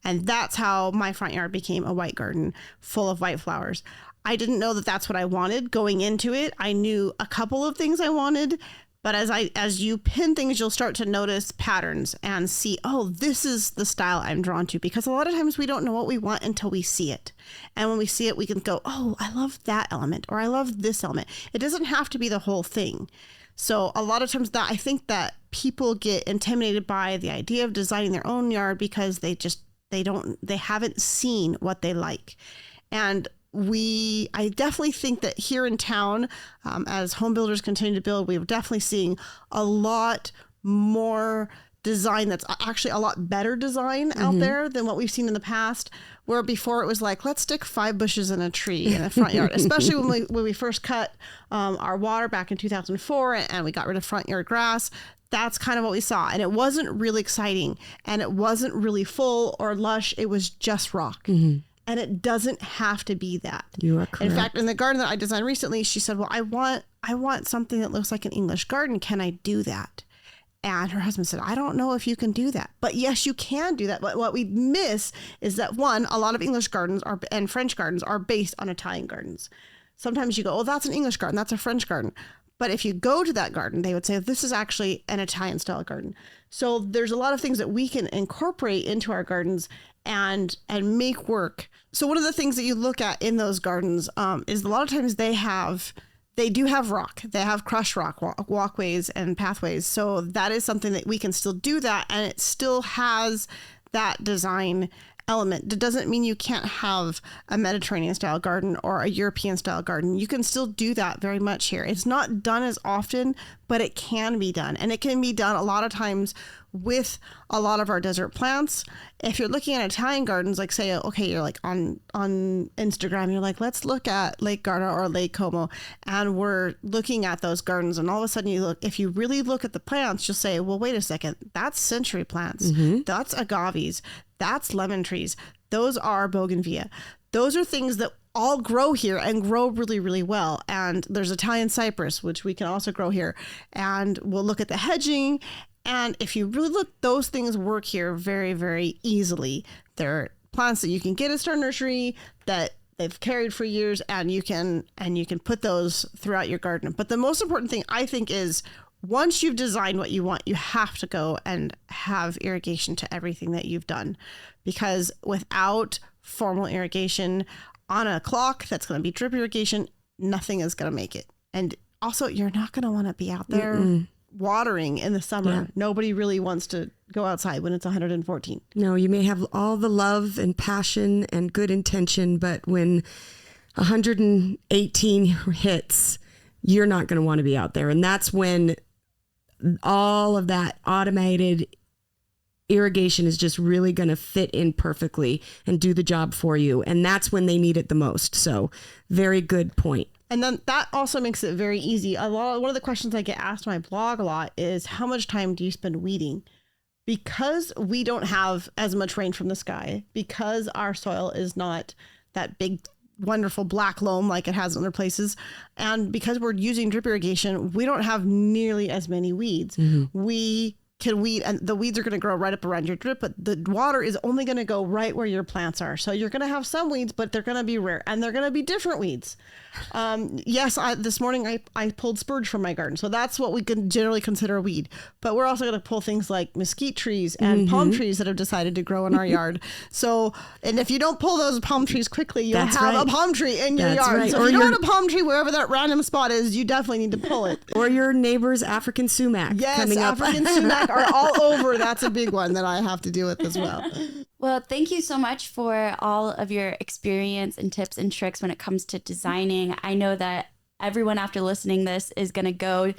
And that's how my front yard became a white garden full of white flowers. I didn't know that that's what I wanted going into it. I knew a couple of things I wanted, but as you pin things, you'll start to notice patterns and see, oh, this is the style I'm drawn to. Because a lot of times we don't know what we want until we see it. And when we see it, we can go, oh, I love that element, or I love this element. It doesn't have to be the whole thing. So a lot of times that I think that people get intimidated by the idea of designing their own yard because they haven't seen what they like. And I definitely think that here in town, as home builders continue to build, we're definitely seeing a lot more design that's actually a lot better design out there than what we've seen in the past, where before it was like, let's stick 5 bushes in a tree in the front yard, especially when we first cut our water back in 2004 and we got rid of front yard grass. That's kind of what we saw. And it wasn't really exciting and it wasn't really full or lush. It was just rock. Mm-hmm. And it doesn't have to be that. You are correct. In fact, in the garden that I designed recently, she said, well, I want something that looks like an English garden. Can I do that? And her husband said, I don't know if you can do that. But yes, you can do that. But what we miss is that, one, a lot of English gardens and French gardens are based on Italian gardens. Sometimes you go, oh, that's an English garden. That's a French garden. But if you go to that garden, they would say, this is actually an Italian style garden. So there's a lot of things that we can incorporate into our gardens and make work. So one of the things that you look at in those gardens is a lot of times they do have rock. They have crushed rock walkways and pathways. So that is something that we can still do that. And it still has that design element. That doesn't mean you can't have a Mediterranean style garden or a European style garden. You can still do that very much here. It's not done as often, but it can be done. And it can be done a lot of times with a lot of our desert plants. If you're looking at Italian gardens, like say, okay, you're like on Instagram, you're like, let's look at Lake Garda or Lake Como. And we're looking at those gardens. And all of a sudden if you really look at the plants, you'll say, well, wait a second, that's century plants. Mm-hmm. That's agaves. That's lemon trees. Those are bougainvillea. Those are things that all grow here and grow really, really well. And there's Italian cypress, which we can also grow here. And we'll look at the hedging. And if you really look, those things work here very, very easily. They're plants that you can get at Star Nursery that they've carried for years, and you can put those throughout your garden. But the most important thing, I think, is once you've designed what you want, you have to go and have irrigation to everything that you've done. Because without formal irrigation on a clock that's going to be drip irrigation, nothing is going to make it. And also, you're not going to want to be out there watering in the summer. Yeah. Nobody really wants to go outside when it's 114. No, you may have all the love and passion and good intention, but when 118 hits, you're not going to want to be out there. And that's when all of that automated irrigation is just really going to fit in perfectly and do the job for you. And that's when they need it the most. So very good point. And then that also makes it very easy. One of the questions I get asked on my blog a lot is, how much time do you spend weeding? Because we don't have as much rain from the sky, because our soil is not that big, wonderful black loam like it has in other places, and because we're using drip irrigation, we don't have nearly as many weeds. Mm-hmm. We can weed, and the weeds are going to grow right up around your drip, but the water is only going to go right where your plants are. So you're going to have some weeds, but they're going to be rare, and they're going to be different weeds. Yes, this morning I pulled spurge from my garden, so that's what we can generally consider a weed. But we're also going to pull things like mesquite trees and palm trees that have decided to grow in our yard. So, and if you don't pull those palm trees quickly, you'll have a palm tree in your yard. Right. So if you don't have a palm tree wherever that random spot is, you definitely need to pull it. Or your neighbor's African sumac. Yes, African sumac are all over. That's a big one that I have to deal with as well. Well, thank you so much for all of your experience and tips and tricks when it comes to designing. I know that everyone after listening this is going to go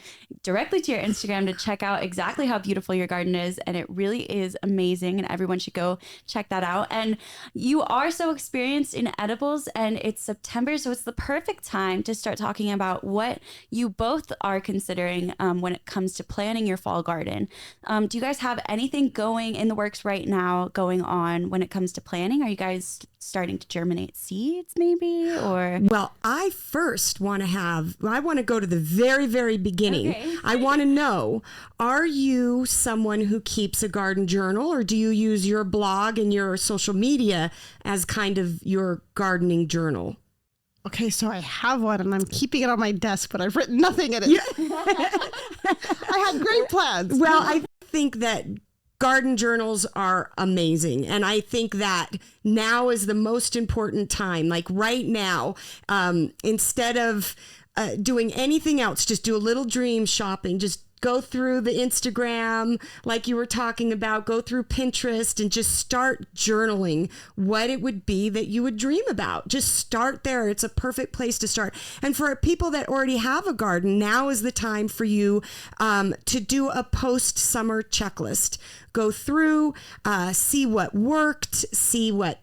directly to your Instagram to check out exactly how beautiful your garden is. And it really is amazing. And everyone should go check that out. And you are so experienced in edibles, and it's September. So it's the perfect time to start talking about what you both are considering when it comes to planning your fall garden. Do you guys have anything going in the works right now going on when it comes to planning? Are you guys starting to germinate seeds maybe, or? Well, I first want to go to the very, very beginning. Okay. I want to know, are you someone who keeps a garden journal, or do you use your blog and your social media as kind of your gardening journal? Okay, so I have one and I'm keeping it on my desk, but I've written nothing in it. Yeah. I had great plans. Well, I think that garden journals are amazing. And I think that now is the most important time. Like right now, instead of doing anything else, just do a little dream shopping. Just go through the Instagram, like you were talking about, go through Pinterest and just start journaling what it would be that you would dream about. Just start there. It's a perfect place to start. And for people that already have a garden, now is the time for you to do a post-summer checklist. Go through, see what worked, see what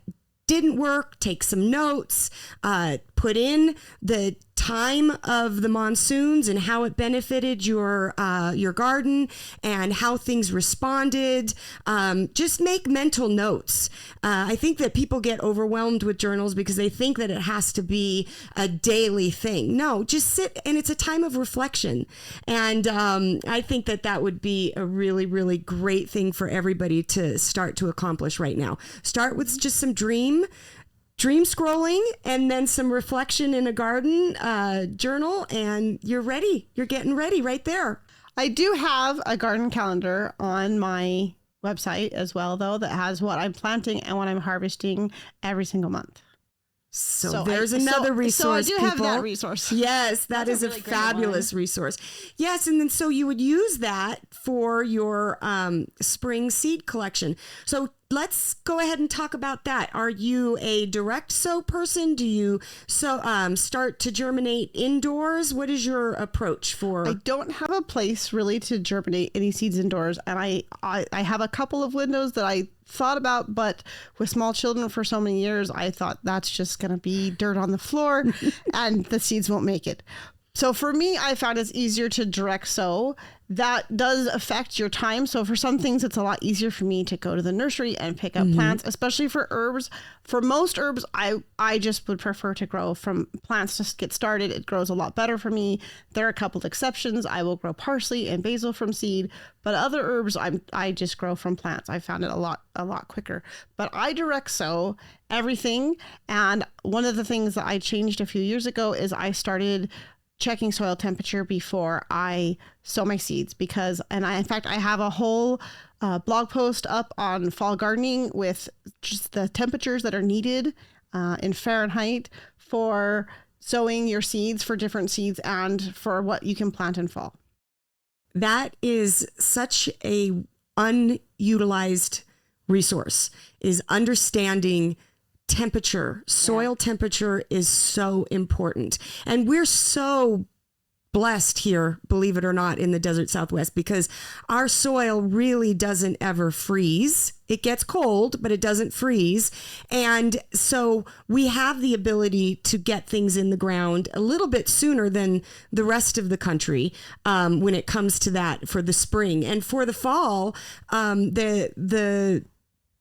didn't work, take some notes, put in the time of the monsoons and how it benefited your garden and how things responded. Just make mental notes. I think that people get overwhelmed with journals because they think that it has to be a daily thing. No, just sit, and it's a time of reflection. And I think that would be a really, really great thing for everybody to start to accomplish right now. Start with just some dream scrolling, and then some reflection in a garden journal, and you're ready. You're getting ready right there. I do have a garden calendar on my website as well, though, that has what I'm planting and what I'm harvesting every single month. So there's another resource. So I do have that resource. Yes, that's a really fabulous resource. Yes, and then so you would use that for your spring seed collection. So let's go ahead and talk about that. Are you a direct sow person? Do you start to germinate indoors? What is your approach for? I don't have a place really to germinate any seeds indoors, and I have a couple of windows that I thought about, but with small children for so many years, I thought that's just going to be dirt on the floor and the seeds won't make it. So for me, I found it's easier to direct sow. That does affect your time. So for some things, it's a lot easier for me to go to the nursery and pick up plants, especially for herbs. For most herbs, I just would prefer to grow from plants to get started. It grows a lot better for me. There are a couple of exceptions. I will grow parsley and basil from seed, but other herbs, I just grow from plants. I found it a lot quicker. But I direct sow everything. And one of the things that I changed a few years ago is I started checking soil temperature before I sow my seeds, in fact, I have a whole blog post up on fall gardening with just the temperatures that are needed in Fahrenheit for sowing your seeds, for different seeds, and for what you can plant in fall. That is such a unutilized resource, is understanding temperature. Soil temperature is so important. And we're so blessed here, believe it or not, in the desert Southwest, because our soil really doesn't ever freeze. It gets cold, but it doesn't freeze. And so we have the ability to get things in the ground a little bit sooner than the rest of the country when it comes to that for the spring. And for the fall,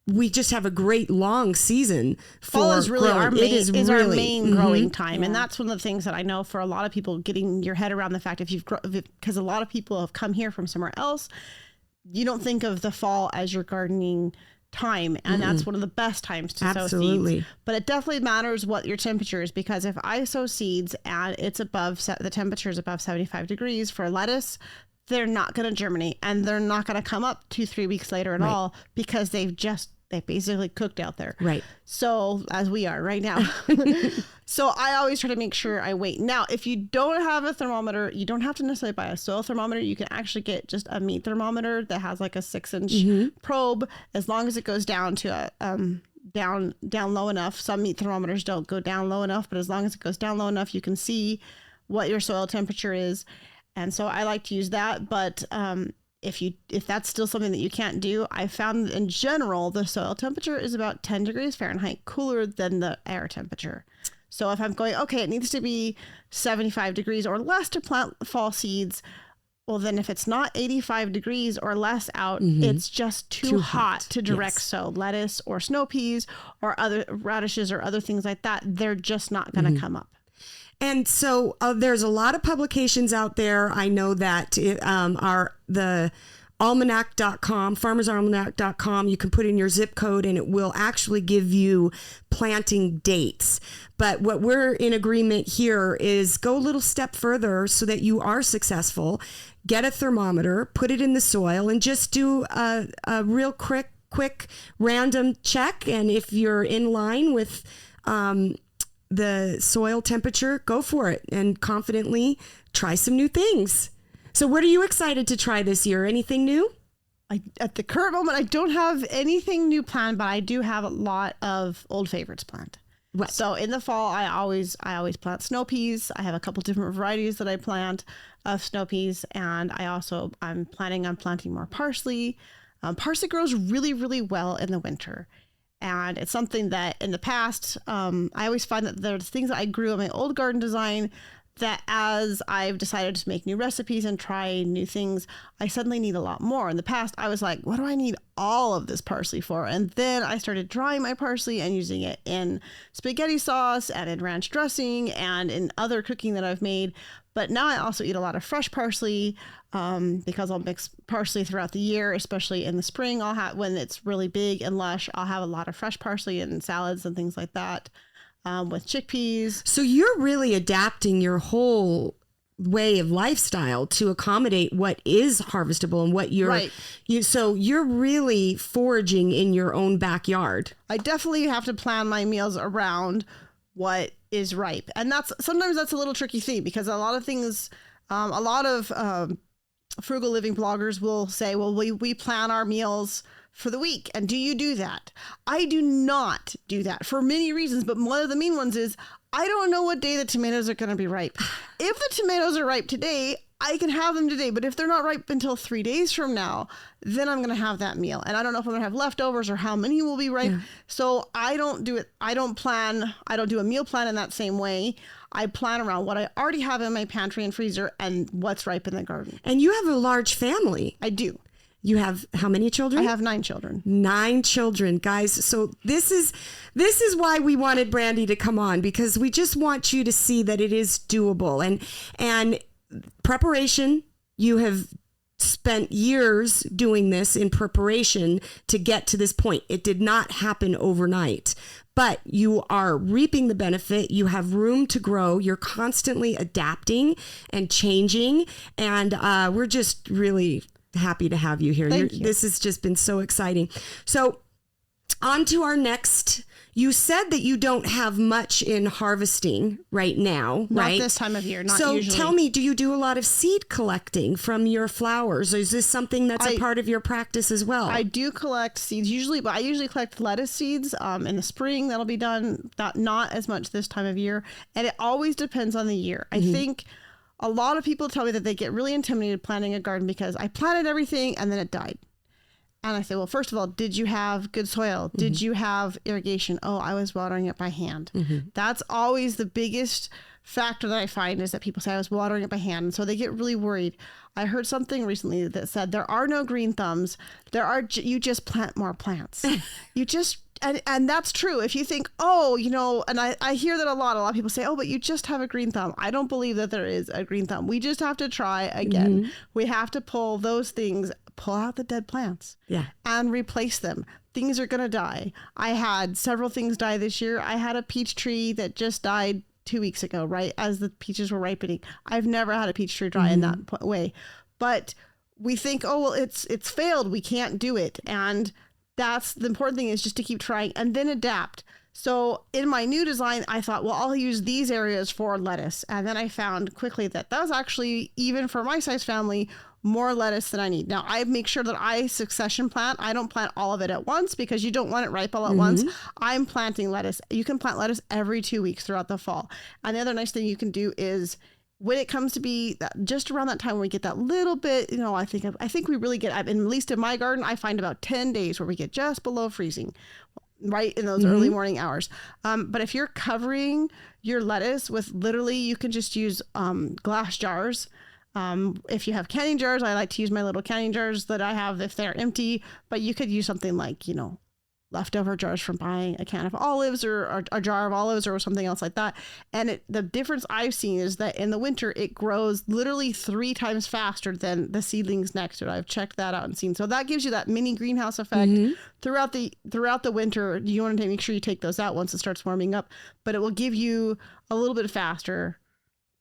we just have a great long season. Fall is really our main growing time. Yeah. And that's one of the things that I know for a lot of people, getting your head around the fact because a lot of people have come here from somewhere else, you don't think of the fall as your gardening time. And that's one of the best times to sow seeds. But it definitely matters what your temperature is, because if I sow seeds and the temperature is above 75 degrees for lettuce, they're not going to germinate, and they're not going to come up 2-3 weeks later at all, because they basically cooked out there. Right. So as we are right now. So I always try to make sure I wait. Now, if you don't have a thermometer, you don't have to necessarily buy a soil thermometer. You can actually get just a meat thermometer that has like a 6-inch probe, as long as it goes down to down low enough. Some meat thermometers don't go down low enough, but as long as it goes down low enough, you can see what your soil temperature is. And so I like to use that. But if that's still something that you can't do, I found in general, the soil temperature is about 10 degrees Fahrenheit cooler than the air temperature. So if I'm going, okay, it needs to be 75 degrees or less to plant fall seeds, well, then if it's not 85 degrees or less out, it's just too hot to direct sow lettuce or snow peas or other radishes or other things like that. They're just not going to come up. And so there's a lot of publications out there. I know that the almanac.com, farmersalmanac.com, you can put in your zip code and it will actually give you planting dates. But what we're in agreement here is go a little step further so that you are successful. Get a thermometer, put it in the soil, and just do a real quick random check. And if you're in line with the soil temperature, go for it and confidently try some new things. So what are you excited to try this year? Anything new? At the current moment, I don't have anything new planned, but I do have a lot of old favorites planned. What? So in the fall, I always plant snow peas. I have a couple different varieties that I plant of snow peas, and I'm planning on planting more parsley. Parsley grows really, really well in the winter. And it's something that in the past, I always find that there's things that I grew in my old garden design that as I've decided to make new recipes and try new things, I suddenly need a lot more. In the past, I was like, what do I need all of this parsley for? And then I started drying my parsley and using it in spaghetti sauce and in ranch dressing and in other cooking that I've made. But now I also eat a lot of fresh parsley because I'll mix parsley throughout the year, especially in the spring. When it's really big and lush, I'll have a lot of fresh parsley in salads and things like that. With chickpeas. So you're really adapting your whole way of lifestyle to accommodate what is harvestable and what so you're really foraging in your own backyard. I definitely have to plan my meals around what is ripe. And sometimes that's a little tricky thing because a lot of things, frugal living bloggers will say, well, we plan our meals for the week. And do you do that? I do not do that for many reasons. But one of the main ones is I don't know what day the tomatoes are going to be ripe. If the tomatoes are ripe today, I can have them today. But if they're not ripe until 3 days from now, then I'm going to have that meal. And I don't know if I'm going to have leftovers or how many will be ripe. Yeah. So I don't do it. I don't do a meal plan in that same way. I plan around what I already have in my pantry and freezer and what's ripe in the garden. And you have a large family. I do. You have how many children? I have 9 children. 9 children, guys. So this is why we wanted Brandy to come on, because we just want you to see that it is doable. And preparation, you have spent years doing this in preparation to get to this point. It did not happen overnight, but you are reaping the benefit. You have room to grow. You're constantly adapting and changing. And we're just really happy to have you here. Thank you. This has just been so exciting. So on to our next. You said that you don't have much in harvesting right now, right? Not this time of year, not so usually. Tell me, do you do a lot of seed collecting from your flowers? Or is this something that's a part of your practice as well? I do collect seeds usually, but I usually collect lettuce seeds in the spring. That'll be done, not as much this time of year. And it always depends on the year. I think a lot of people tell me that they get really intimidated planting a garden because I planted everything and then it died. And I say, well, first of all, did you have good soil? Did you have irrigation? Oh, I was watering it by hand. That's always the biggest factor that I find, is that people say I was watering it by hand. And so they get really worried. I heard something recently that said there are no green thumbs. You just plant more plants. You just, and that's true. If you think, and I hear that a lot of people say, oh, but you just have a green thumb. I don't believe that there is a green thumb. We just have to try again. We have to pull out the dead plants and replace them. Things are going to die. I had several things die this year. I had a peach tree that just died 2 weeks ago, right as the peaches were ripening. I've never had a peach tree die in that way. But we think, oh, well, it's failed. We can't do it. And that's the important thing, is just to keep trying and then adapt. So in my new design, I thought, well, I'll use these areas for lettuce. And then I found quickly that was actually, even for my size family, more lettuce than I need. Now, I make sure that I succession plant. I don't plant all of it at once because you don't want it ripe all at once. I'm planting lettuce. You can plant lettuce every 2 weeks throughout the fall. And the other nice thing you can do is when it comes to be just around that time when we get that little bit, I think we really get, at least in my garden, I find about 10 days where we get just below freezing, right in those early morning hours. But if you're covering your lettuce with literally, you can just use glass jars. If you have canning jars, I like to use my little canning jars that I have if they're empty, but you could use something like, leftover jars from buying a can of olives or a jar of olives or something else like that. And the difference I've seen is that in the winter, it grows literally 3 times faster than the seedlings next to it. I've checked that out and seen. So that gives you that mini greenhouse effect throughout the winter. You want to make sure you take those out once it starts warming up, but it will give you a little bit faster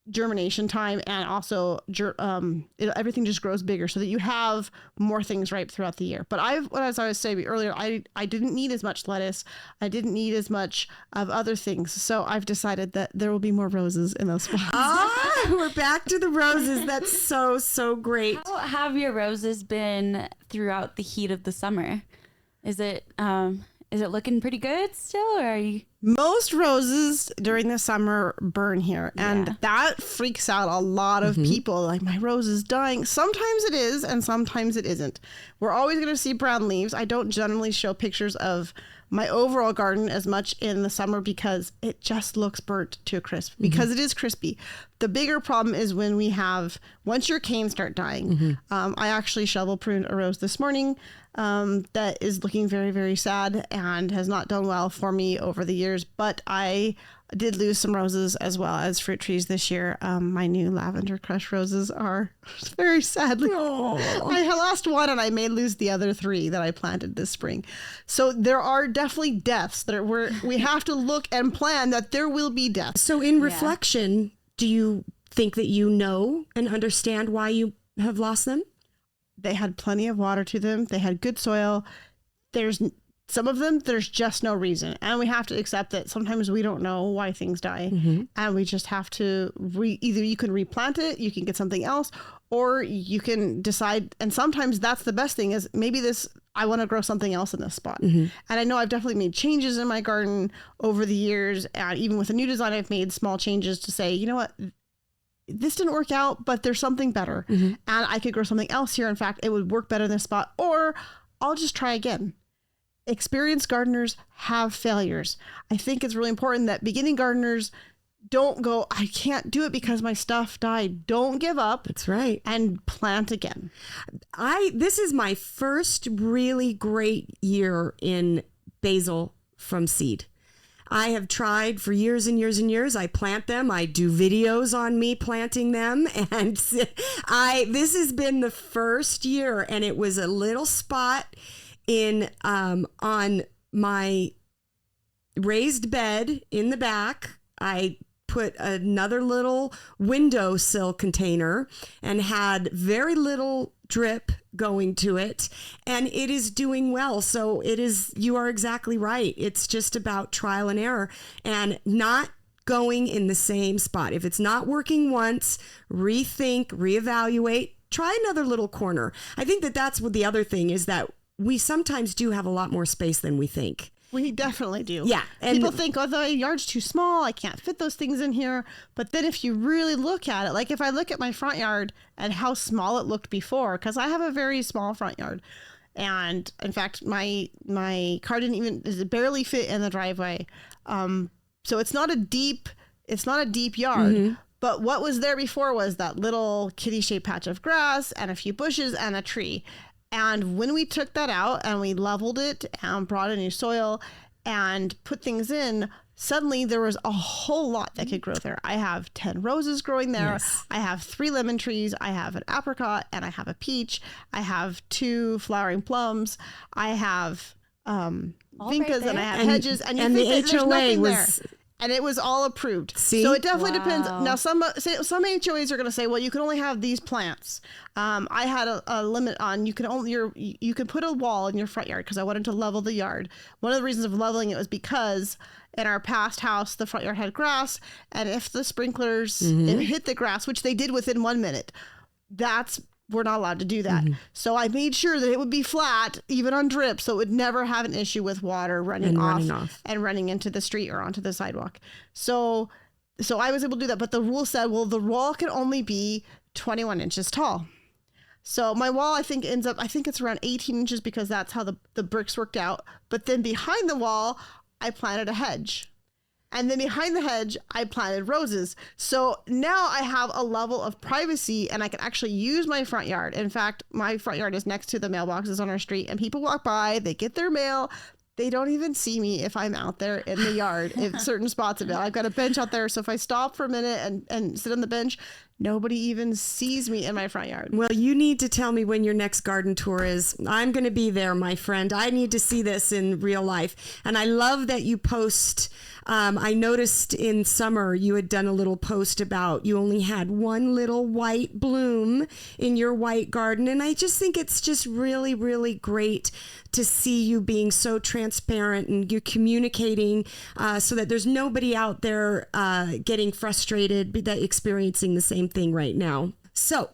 germination time, and also everything just grows bigger so that you have more things ripe throughout the year. But as I was saying earlier, I didn't need as much lettuce. I didn't need as much of other things. So I've decided that there will be more roses in those spots. We're back to the roses. That's so great. How have your roses been throughout the heat of the summer? Is it looking pretty good still, or are you? Most roses during the summer burn here, and that freaks out a lot of people. Like, my rose is dying. Sometimes it is, and sometimes it isn't. We're always going to see brown leaves. I don't generally show pictures of my overall garden as much in the summer because it just looks burnt to a crisp, because it is crispy. The bigger problem is once your canes start dying. I actually shovel pruned a rose this morning that is looking very, very sad and has not done well for me over the years, but I did lose some roses as well as fruit trees this year. My new lavender crush roses are very sadly. I lost one, and I may lose the other 3 that I planted this spring. So there are definitely deaths we have to look and plan that there will be deaths. So in reflection, do you think that you know and understand why you have lost them? They had plenty of water to them. They had good soil. Some of them, there's just no reason. And we have to accept that sometimes we don't know why things die. And we just have to either you can replant it, you can get something else, or you can decide. And sometimes that's the best thing is maybe I want to grow something else in this spot. And I know I've definitely made changes in my garden over the years. And even with a new design, I've made small changes to say, you know what? This didn't work out, but there's something better. And I could grow something else here. In fact, it would work better in this spot, or I'll just try again. Experienced gardeners have failures. I think it's really important that beginning gardeners don't go, I can't do it because my stuff died. Don't give up. That's right. And plant again. This is my first really great year in basil from seed. I have tried for years and years and years. I plant them. I do videos on me planting them. And this has been the first year, and it was a little spot on my raised bed in the back. I put another little windowsill container and had very little drip going to it, and it is doing well. So you are exactly right. It's just about trial and error and not going in the same spot. If it's not working once, rethink, reevaluate, try another little corner. I think that's what the other thing is, that we sometimes do have a lot more space than we think. We definitely do. Yeah. And people think, oh, the yard's too small. I can't fit those things in here. But then if you really look at it, like if I look at my front yard and how small it looked before, because I have a very small front yard. And in fact, my car barely fit in the driveway. So it's not a deep yard. But what was there before was that little kitty-shaped patch of grass and a few bushes and a tree. And when we took that out and we leveled it and brought in new soil and put things in, suddenly there was a whole lot that could grow there. I have 10 roses growing there. Yes. I have 3 lemon trees. I have an apricot, and I have a peach. I have 2 flowering plums. I have vincas, and I have hedges. And the HOA was... there. And it was all approved. See? So it definitely depends. Now, some HOAs are going to say, well, you can only have these plants. I had a limit on you can put a wall in your front yard because I wanted to level the yard. One of the reasons of leveling it was because in our past house, the front yard had grass. And if the sprinklers hit the grass, which they did within 1 minute, we're not allowed to do that. So I made sure that it would be flat, even on drip, so it would never have an issue with water running off and running into the street or onto the sidewalk. So So I was able to do that, but the rule said, well, the wall can only be 21 inches tall. So my wall, I think it's around 18 inches because that's how the bricks worked out. But then behind the wall, I planted a hedge. And then behind the hedge, I planted roses. So now I have a level of privacy and I can actually use my front yard. In fact, my front yard is next to the mailboxes on our street and people walk by, they get their mail. They don't even see me if I'm out there in the yard in certain spots of it. I've got a bench out there. So if I stop for a minute and sit on the bench, nobody even sees me in my front yard. Well, you need to tell me when your next garden tour is. I'm going to be there, my friend. I need to see this in real life. And I love that you post. I noticed in summer you had done a little post about you only had one little white bloom in your white garden. And I just think it's just really, really great to see you being so transparent and you're communicating so that there's nobody out there getting frustrated, that experiencing the same thing right now. So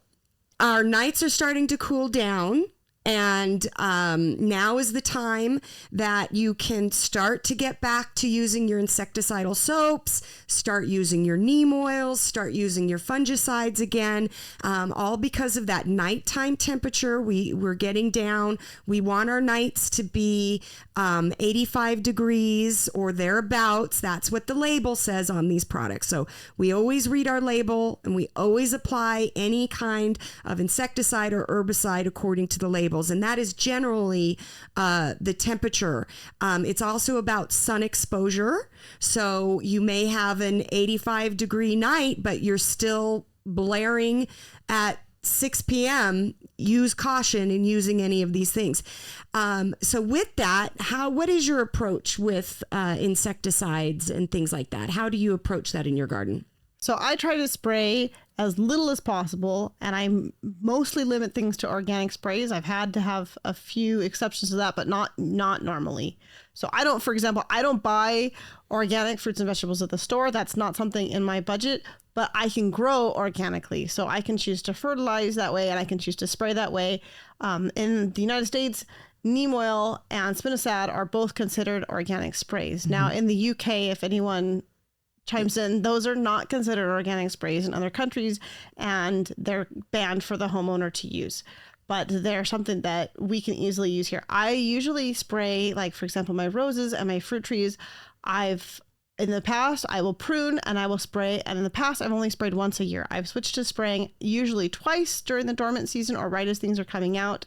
our nights are starting to cool down. And now is the time that you can start to get back to using your insecticidal soaps, start using your neem oils, start using your fungicides again, all because of that nighttime temperature. We're getting down. We want our nights to be 85 degrees or thereabouts. That's what the label says on these products. So we always read our label and we always apply any kind of insecticide or herbicide according to the label. And that is generally the temperature. It's also about sun exposure. So you may have an 85-degree night, but you're still blaring at 6 p.m. Use caution in using any of these things. So with that, what is your approach with insecticides and things like that? How do you approach that in your garden? So I try to spray as little as possible, and I mostly limit things to organic sprays. I've had to have a few exceptions to that, but not normally. So for example, I don't buy organic fruits and vegetables at the store. That's not something in my budget, but I can grow organically. So I can choose to fertilize that way, and I can choose to spray that way. In the United States, neem oil and spinosad are both considered organic sprays. Mm-hmm. Now in the UK, if anyone chimes in, those are not considered organic sprays in other countries, and they're banned for the homeowner to use. But they're something that we can easily use here. I usually spray, like for example, my roses and my fruit trees. In the past, I will prune and I will spray. And in the past, I've only sprayed once a year. I've switched to spraying usually twice during the dormant season or right as things are coming out.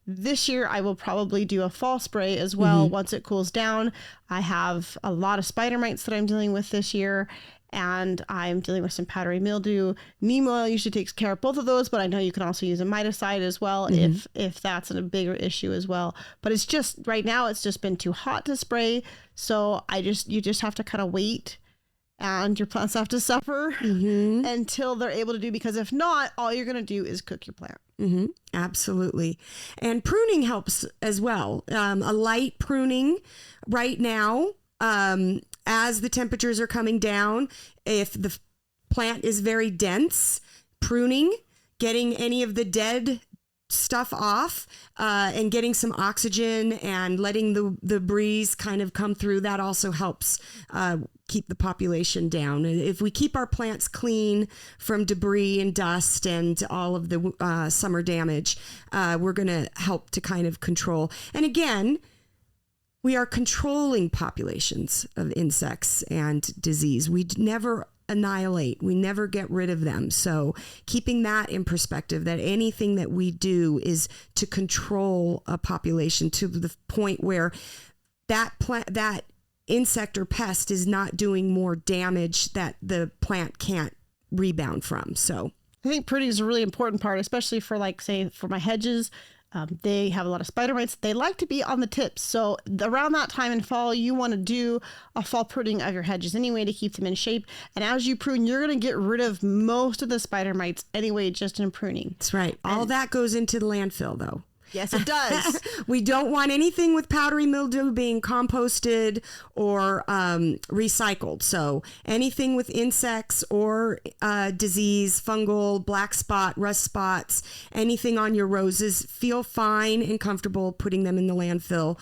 This year, I will probably do a fall spray as well once it cools down. I have a lot of spider mites that I'm dealing with this year, and I'm dealing with some powdery mildew. Neem oil usually takes care of both of those, but I know you can also use a miticide as well if that's a bigger issue as well. But it's just, right now, it's just been too hot to spray, so you just have to kind of wait. And your plants have to suffer until they're able to do, because if not, all you're going to do is cook your plant. Mm-hmm. Absolutely. And pruning helps as well. A light pruning right now, as the temperatures are coming down, if the plant is very dense, pruning, getting any of the dead stuff off and getting some oxygen and letting the breeze kind of come through, that also helps keep the population down. If we keep our plants clean from debris and dust and all of the summer damage, we're going to help to kind of control. And again, we are controlling populations of insects and disease. We never annihilate. We never get rid of them. So keeping that in perspective, that anything that we do is to control a population to the point where that insect or pest is not doing more damage that the plant can't rebound from. So I think pruning is a really important part, especially for, like, say, for my hedges. They have a lot of spider mites. They like to be on the tips. So around that time in fall, you want to do a fall pruning of your hedges anyway to keep them in shape. And as you prune, you're going to get rid of most of the spider mites anyway, just in pruning. That's right. All that goes into the landfill, though. Yes, it does. We don't want anything with powdery mildew being composted or recycled. So anything with insects or disease, fungal, black spot, rust spots, anything on your roses, feel fine and comfortable putting them in the landfill.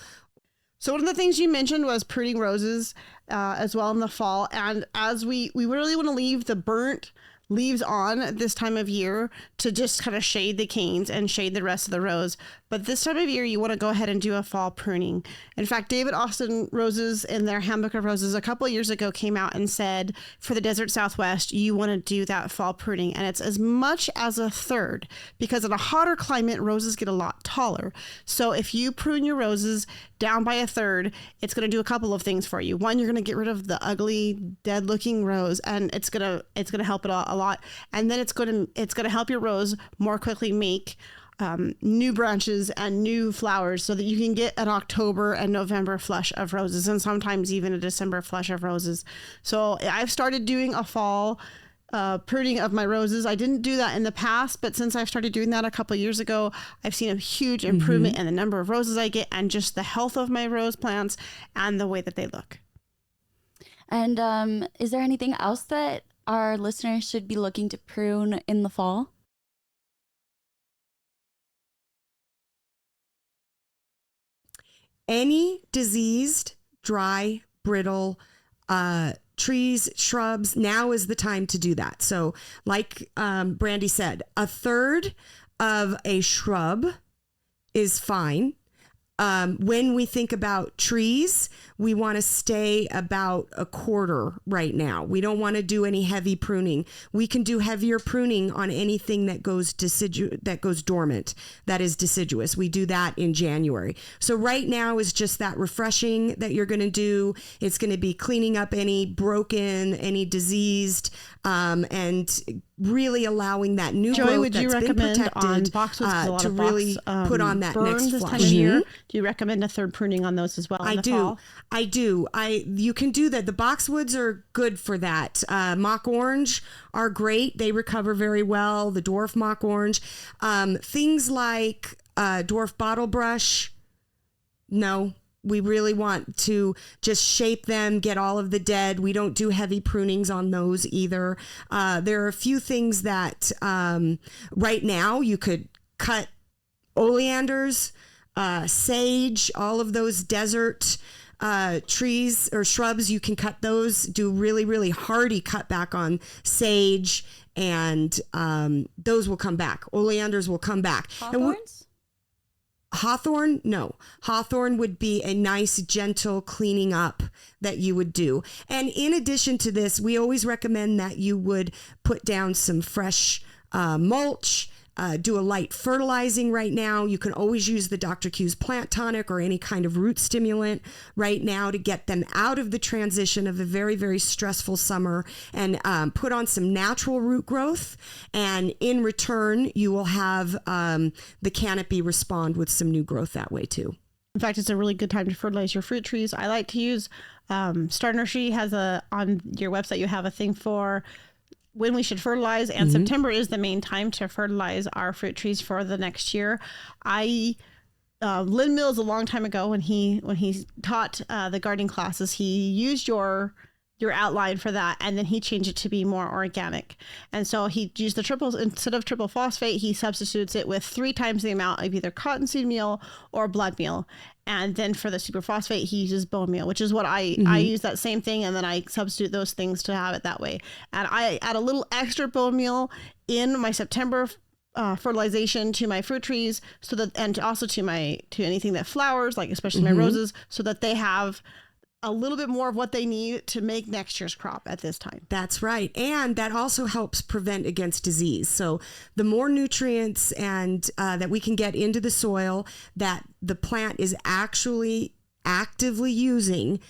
So one of the things you mentioned was pruning roses as well in the fall. And as we really want to leave the burnt leaves on at this time of year to just kind of shade the canes and shade the rest of the rose. But this time of year, you want to go ahead and do a fall pruning. In fact, David Austin Roses in their Handbook of Roses a couple of years ago came out and said, for the desert Southwest, you want to do that fall pruning. And it's as much as a third, because in a hotter climate, roses get a lot taller. So if you prune your roses down by a third, it's going to do a couple of things for you. One, you're going to get rid of the ugly, dead looking rose, and it's going to help it a lot. And then it's going to help your rose more quickly make new branches and new flowers so that you can get an October and November flush of roses, and sometimes even a December flush of roses. So I've started doing a fall pruning of my roses. I didn't do that in the past, but since I've started doing that a couple of years ago, I've seen a huge improvement in the number of roses I get and just the health of my rose plants and the way that they look. And is there anything else that our listeners should be looking to prune in the fall? Any diseased, dry, brittle trees, shrubs, now is the time to do that. So like Brandy said, a third of a shrub is fine. When we think about trees, we want to stay about a quarter right now. We don't want to do any heavy pruning. We can do heavier pruning on anything that goes dormant, that is deciduous. We do that in January. So right now is just that refreshing that you're going to do. It's going to be cleaning up any broken, any diseased, and really allowing that new Joey, growth would you that's been recommend protected on boxwoods, to really put on that next this flush. time of year? Do you recommend a third pruning on those as well? I do. You can do that. The boxwoods are good for that. Mock orange are great. They recover very well. The dwarf mock orange. Things like dwarf bottle brush. No. We really want to just shape them, get all of the dead. We don't do heavy prunings on those either. There are a few things that right now you could cut oleanders, sage, all of those desert trees or shrubs. You can cut those, do really, really hardy cutback on sage, and those will come back. Oleanders will come back. Hawthorns? Hawthorn? No. Hawthorn would be a nice, gentle cleaning up that you would do. And in addition to this, we always recommend that you would put down some fresh mulch, do a light fertilizing right now. You can always use the Dr. Q's plant tonic or any kind of root stimulant right now to get them out of the transition of a very, very stressful summer, and put on some natural root growth. And in return, you will have the canopy respond with some new growth that way too. In fact, it's a really good time to fertilize your fruit trees. I like to use Star Nursery has on your website, you have a thing for when we should fertilize, and September is the main time to fertilize our fruit trees for the next year. Lynn Mills, a long time ago, when he taught the gardening classes, he used your outline for that, and then he changed it to be more organic. And so he used instead of triple phosphate, he substitutes it with 3 times the amount of either cottonseed meal or blood meal. And then for the superphosphate, he uses bone meal, which is what I use, that same thing. And then I substitute those things to have it that way. And I add a little extra bone meal in my September fertilization to my fruit trees, so that, and also to anything that flowers, like especially my roses, so that they have a little bit more of what they need to make next year's crop at this time. That's right. And that also helps prevent against disease. So the more nutrients and that we can get into the soil that the plant is actually actively using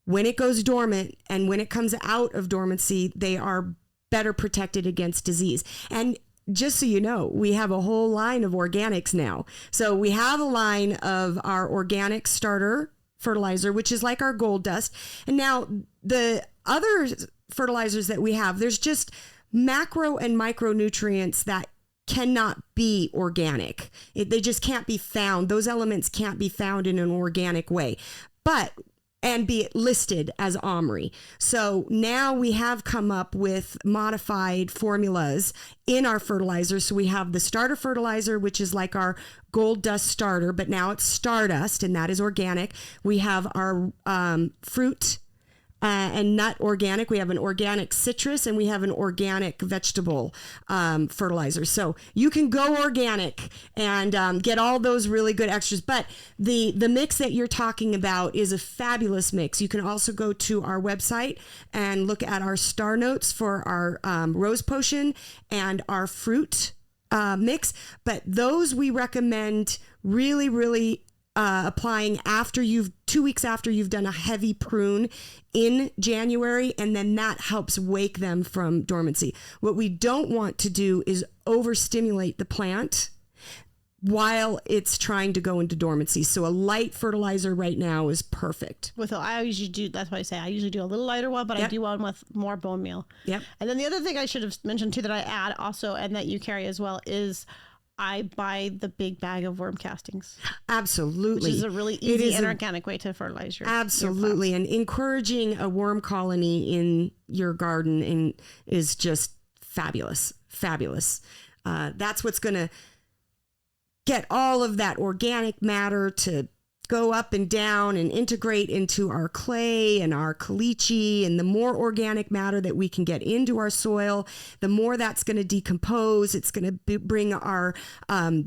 when it goes dormant and when it comes out of dormancy, they are better protected against disease. And just so you know, we have a whole line of organics now. So we have a line of our organic starter fertilizer, which is like our gold dust. And now the other fertilizers that we have, there's just macro and micronutrients that cannot be organic. They just can't be found. Those elements can't be found in an organic way. But and be listed as OMRI. So now we have come up with modified formulas in our fertilizer. So we have the starter fertilizer, which is like our gold dust starter, but now it's Stardust, and that is organic. We have our fruit and nut organic. We have an organic citrus, and we have an organic vegetable fertilizer. So you can go organic and get all those really good extras. But the mix that you're talking about is a fabulous mix. You can also go to our website and look at our star notes for our rose potion and our fruit mix. But those we recommend really applying after 2 weeks after you've done a heavy prune in January, and then that helps wake them from dormancy. What we don't want to do is overstimulate the plant while it's trying to go into dormancy. So a light fertilizer right now is perfect. I usually do, that's why I say I usually do a little lighter one, but I do one with more bone meal. Yep. And then the other thing I should have mentioned too that I add also, and that you carry as well, is I buy the big bag of worm castings. Absolutely. Which is a really easy and organic way to fertilize your Absolutely. Your and encouraging a worm colony in your garden is just fabulous. That's what's going to get all of that organic matter to go up and down and integrate into our clay and our caliche. And the more organic matter that we can get into our soil, the more that's going to decompose. It's going to bring our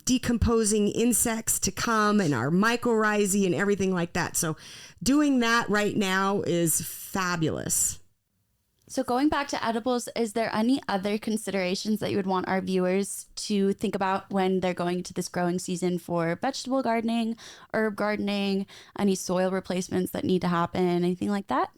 decomposing insects to come, and our mycorrhizae and everything like that. So doing that right now is fabulous. So going back to edibles, is there any other considerations that you would want our viewers to think about when they're going into this growing season for vegetable gardening, herb gardening, any soil replacements that need to happen, anything like that?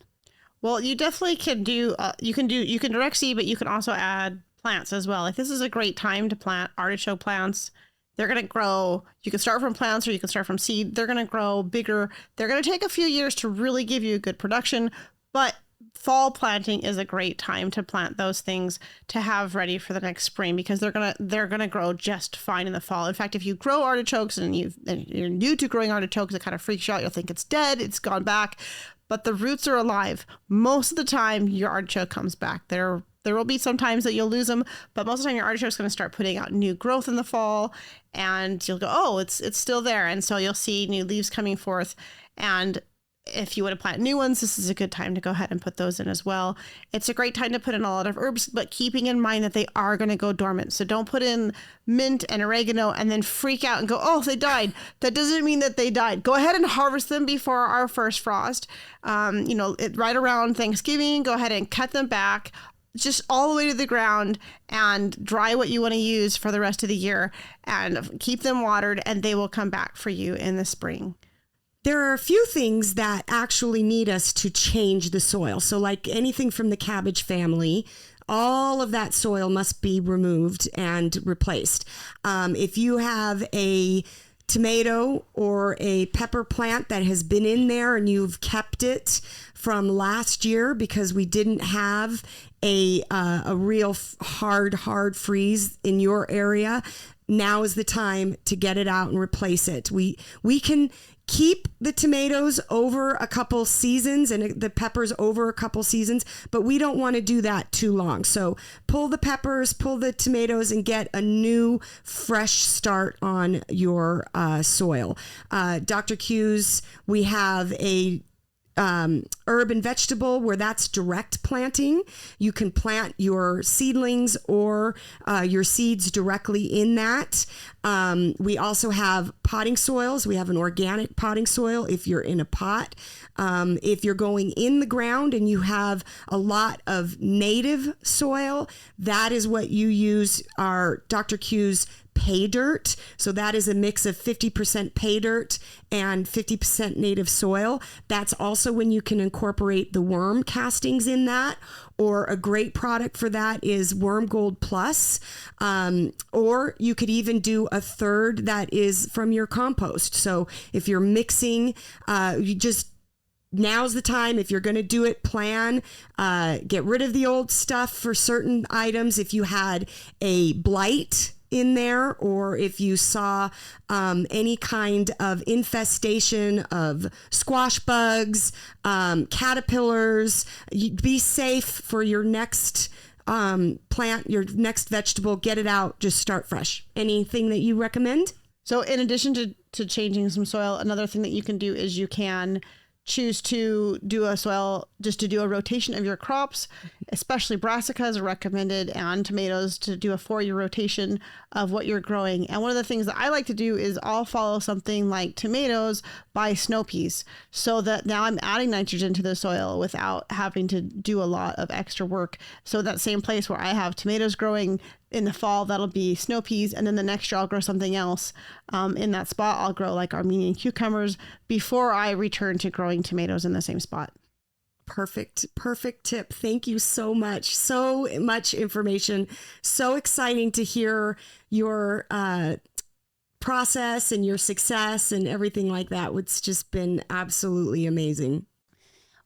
Well, you definitely can do, you can direct seed, but you can also add plants as well. Like, this is a great time to plant artichoke plants. They're going to grow. You can start from plants or you can start from seed. They're going to grow bigger. They're going to take a few years to really give you a good production, but fall planting is a great time to plant those things to have ready for the next spring, because they're gonna grow just fine in the fall. In fact, if you grow artichokes and you're new to growing artichokes, it kind of freaks you out. You'll think it's dead, it's gone back, but the roots are alive. Most of the time, your artichoke comes back. There will be some times that you'll lose them, but most of the time your artichoke's going to start putting out new growth in the fall, and you'll go, oh, it's still there, and so you'll see new leaves coming forth. And if you want to plant new ones, this is a good time to go ahead and put those in as well. It's a great time to put in a lot of herbs, but keeping in mind that they are going to go dormant. So don't put in mint and oregano and then freak out and go, oh, they died. That doesn't mean that they died. Go ahead and harvest them before our first frost. Right around Thanksgiving, go ahead and cut them back just all the way to the ground and dry what you want to use for the rest of the year, and keep them watered, and they will come back for you in the spring. There are a few things that actually need us to change the soil. So like anything from the cabbage family, all of that soil must be removed and replaced. If you have a tomato or a pepper plant that has been in there and you've kept it from last year because we didn't have a real hard freeze in your area, now is the time to get it out and replace it. We can keep the tomatoes over a couple seasons and the peppers over a couple seasons, but we don't want to do that too long. So pull the peppers, pull the tomatoes, and get a new fresh start on your soil. Dr. Q's, we have a herb and vegetable where that's direct planting. You can plant your seedlings or your seeds directly in that. We also have potting soils. We have an organic potting soil if you're in a pot. If you're going in the ground and you have a lot of native soil, that is what you use our Dr. Q's pay dirt. So that is a mix of 50% pay dirt and 50% native soil. That's also when you can incorporate the worm castings in that. Or a great product for that is Worm Gold Plus. Or you could even do a third that is from your compost. So if you're mixing, now's the time. If you're going to do it, plan, get rid of the old stuff for certain items. If you had a blight in there, or if you saw any kind of infestation of squash bugs, caterpillars, be safe for your next plant, your next vegetable. Get it out. Just start fresh. Anything that you recommend? So in addition to changing some soil, another thing that you can do is you can choose to do a rotation of your crops, especially brassicas are recommended, and tomatoes, to do a 4-year rotation of what you're growing. And one of the things that I like to do is I'll follow something like tomatoes by snow peas, so that now I'm adding nitrogen to the soil without having to do a lot of extra work. So that same place where I have tomatoes growing in the fall, that'll be snow peas, and then the next year I'll grow something else. In that spot, I'll grow like Armenian cucumbers before I return to growing tomatoes in the same spot. Perfect tip. Thank you so much. So much information. So exciting to hear your process and your success and everything like that. It's just been absolutely amazing.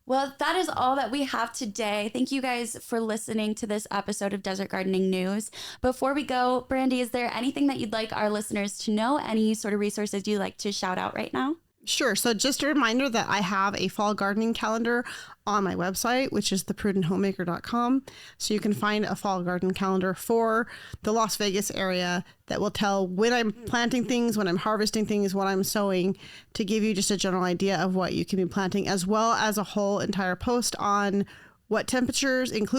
Well, that is all that we have today. Thank you guys for listening to this episode of Desert Gardening News. Before we go, Brandy, is there anything that you'd like our listeners to know? Any sort of resources you'd like to shout out right now? Sure. So just a reminder that I have a fall gardening calendar on my website, which is theprudенthomemaker.com. So you can find a fall garden calendar for the Las Vegas area that will tell when I'm planting things, when I'm harvesting things, what I'm sowing, to give you just a general idea of what you can be planting, as well as a whole entire post on what temperatures, and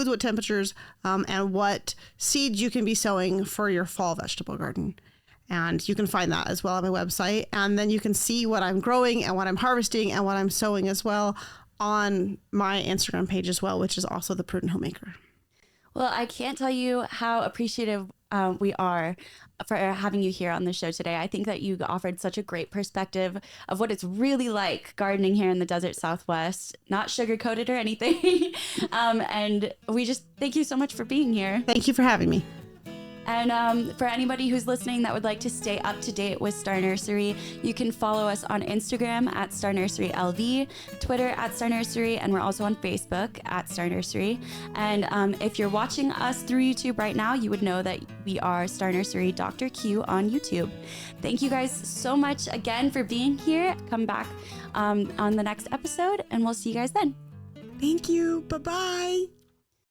what seeds you can be sowing for your fall vegetable garden. And you can find that as well on my website. And then you can see what I'm growing and what I'm harvesting and what I'm sowing as well on my Instagram page as well, which is also The Prudent Homemaker. Well, I can't tell you how appreciative we are for having you here on the show today. I think that you offered such a great perspective of what it's really like gardening here in the desert Southwest, not sugar-coated or anything. And we just thank you so much for being here. Thank you for having me. And for anybody who's listening that would like to stay up to date with Star Nursery, you can follow us on Instagram at Star Nursery LV, Twitter at Star Nursery, and we're also on Facebook at Star Nursery. And if you're watching us through YouTube right now, you would know that we are Star Nursery Dr. Q on YouTube. Thank you guys so much again for being here. Come back on the next episode, and we'll see you guys then. Thank you. Bye-bye.